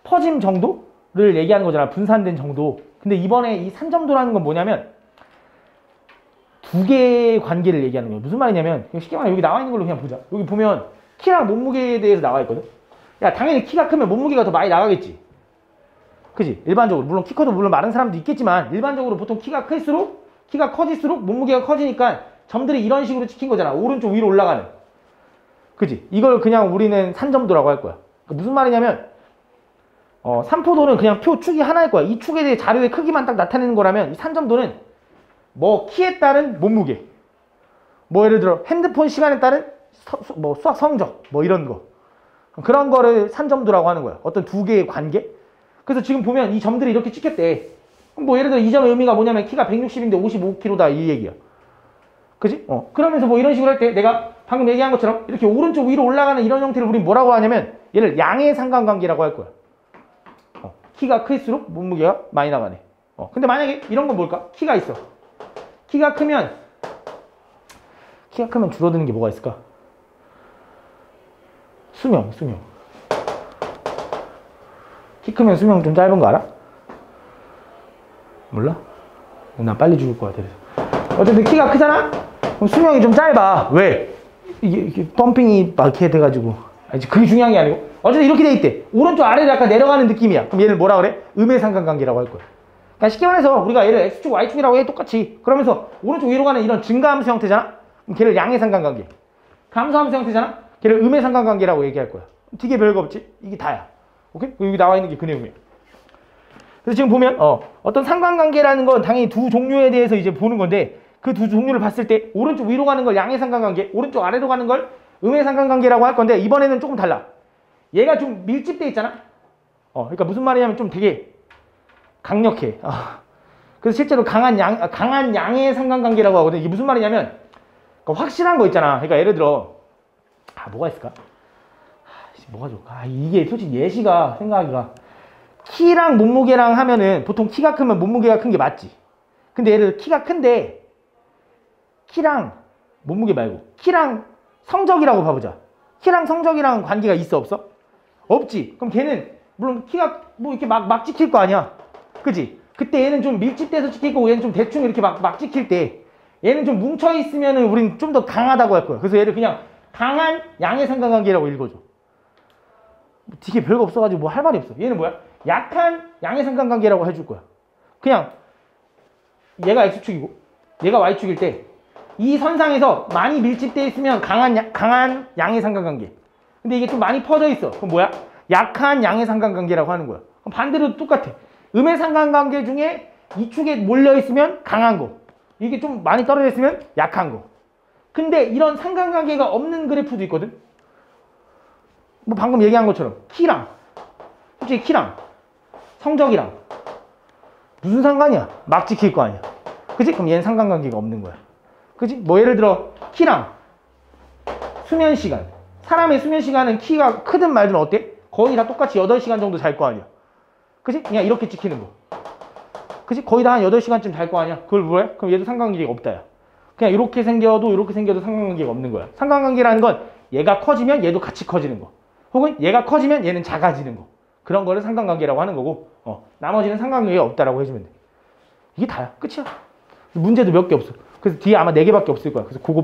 퍼짐 정도를 얘기하는 거잖아. 분산된 정도. 근데 이번에 이 3점도라는 건 뭐냐면, 두 개의 관계를 얘기하는 거예요. 무슨 말이냐면, 쉽게 말하면 여기 나와 있는 걸로 그냥 보자. 여기 보면 키랑 몸무게에 대해서 나와 있거든. 야, 당연히 키가 크면 몸무게가 더 많이 나가겠지. 그지? 일반적으로. 물론 키 커도 물론 많은 사람도 있겠지만, 일반적으로 보통 키가 클수록, 키가 커질수록 몸무게가 커지니까 점들이 이런 식으로 찍힌 거잖아. 오른쪽 위로 올라가는. 그지? 이걸 그냥 우리는 산점도라고 할 거야. 그러니까 무슨 말이냐면, 산포도는 그냥 표 축이 하나일 거야. 이 축에 대해 자료의 크기만 딱 나타내는 거라면, 이 산점도는 뭐 키에 따른 몸무게, 뭐 예를 들어 핸드폰 시간에 따른 뭐 수학 성적, 뭐 이런 거, 그런 거를 산점도라고 하는 거야. 어떤 두 개의 관계. 그래서 지금 보면 이 점들이 이렇게 찍혔대. 뭐 예를 들어 이 점의 의미가 뭐냐면 키가 160인데 55kg다 이 얘기야. 그지? 그러면서 뭐 이런 식으로 할 때 내가 방금 얘기한 것처럼 이렇게 오른쪽 위로 올라가는 이런 형태를 우리 뭐라고 하냐면 얘를 양의 상관관계라고 할 거야. 키가 클수록 몸무게가 많이 나가네. 근데 만약에 이런 건 뭘까? 키가 있어. 키가 크면 줄어드는 게 뭐가 있을까? 수명. 키 크면 수명 좀 짧은 거 알아? 몰라? 나 빨리 죽을 것 같아. 어쨌든 키가 크잖아? 그럼 수명이 좀 짧아. 왜? 이게 펌핑이 막 이렇게 돼가지고. 그게 중요한 게 아니고. 어쨌든 이렇게 돼 있대. 오른쪽 아래로 약간 내려가는 느낌이야. 그럼 얘를 뭐라 그래? 음의 상관관계라고 할 거야. 그러니까 쉽게 말해서 우리가 얘를 x축, y축이라고 해 똑같이. 그러면서 오른쪽 위로 가는 이런 증가함수 형태잖아? 그럼 걔를 양의 상관관계. 감소함수 형태잖아? 걔를 음의 상관관계라고 얘기할 거야. 되게 별거 없지? 이게 다야. 오케이? 여기 나와 있는 게 그 내용이야. 그래서 지금 보면 어떤 상관관계라는 건 당연히 두 종류에 대해서 이제 보는 건데 그 두 종류를 봤을 때 오른쪽 위로 가는 걸 양의 상관관계, 오른쪽 아래로 가는 걸 음의 상관관계라고 할 건데 이번에는 조금 달라. 얘가 좀 밀집돼 있잖아? 그러니까 무슨 말이냐면 좀 되게 강력해. 그래서 실제로 강한 양의 상관관계라고 하거든. 이게 무슨 말이냐면 그러니까 확실한 거 있잖아. 그러니까 예를 들어 뭐가 있을까? 뭐가 좋을까? 이게 솔직히 예시가 생각하기가 키랑 몸무게랑 하면은 보통 키가 크면 몸무게가 큰 게 맞지. 근데 예를 들어 키가 큰데 키랑 몸무게 말고 키랑 성적이라고 봐보자. 키랑 성적이랑 관계가 있어 없어? 없지. 그럼 걔는 물론 키가 뭐 이렇게 막 찍힐 거 아니야. 그지? 그때 얘는 좀 밀집돼서 찍히고 얘는 좀 대충 이렇게 막 찍힐 때 얘는 좀 뭉쳐 있으면은 우린 좀 더 강하다고 할 거야. 그래서 얘를 그냥 강한 양의 상관관계라고 읽어줘. 되게 별거 없어가지고 뭐 할 말이 없어. 얘는 뭐야? 약한 양의 상관관계라고 해줄 거야. 그냥 얘가 x축이고 얘가 y축일 때 이 선상에서 많이 밀집되어 있으면 강한 양의 상관관계. 근데 이게 좀 많이 퍼져 있어. 그럼 뭐야? 약한 양의 상관관계라고 하는 거야. 그럼 반대로 똑같아. 음의 상관관계 중에 이축에 몰려 있으면 강한 거. 이게 좀 많이 떨어져 있으면 약한 거. 근데 이런 상관관계가 없는 그래프도 있거든. 뭐 방금 얘기한 것처럼 키랑 솔직히 키랑 성적이랑 무슨 상관이야? 막 지킬 거 아니야. 그치? 그럼 얘는 상관관계가 없는 거야. 그치? 뭐 예를 들어 키랑 수면 시간. 사람의 수면 시간은 키가 크든 말든 어때? 거의 다 똑같이 8시간 정도 잘 거 아니야. 그치? 그냥 이렇게 찍히는 거. 그치? 거의 다 한 8시간쯤 잘 거 아니야. 그걸 뭐해? 그럼 얘도 상관관계가 없다 야. 그냥 이렇게 생겨도 상관관계가 없는 거야. 상관관계라는 건 얘가 커지면 얘도 같이 커지는 거. 혹은 얘가 커지면 얘는 작아지는 거. 그런 거를 상관관계라고 하는 거고 나머지는 상관관계가 없다라고 해주면 돼. 이게 다야. 끝이야. 문제도 몇 개 없어. 그래서 뒤에 아마 4개밖에 없을 거야. 그래서 그거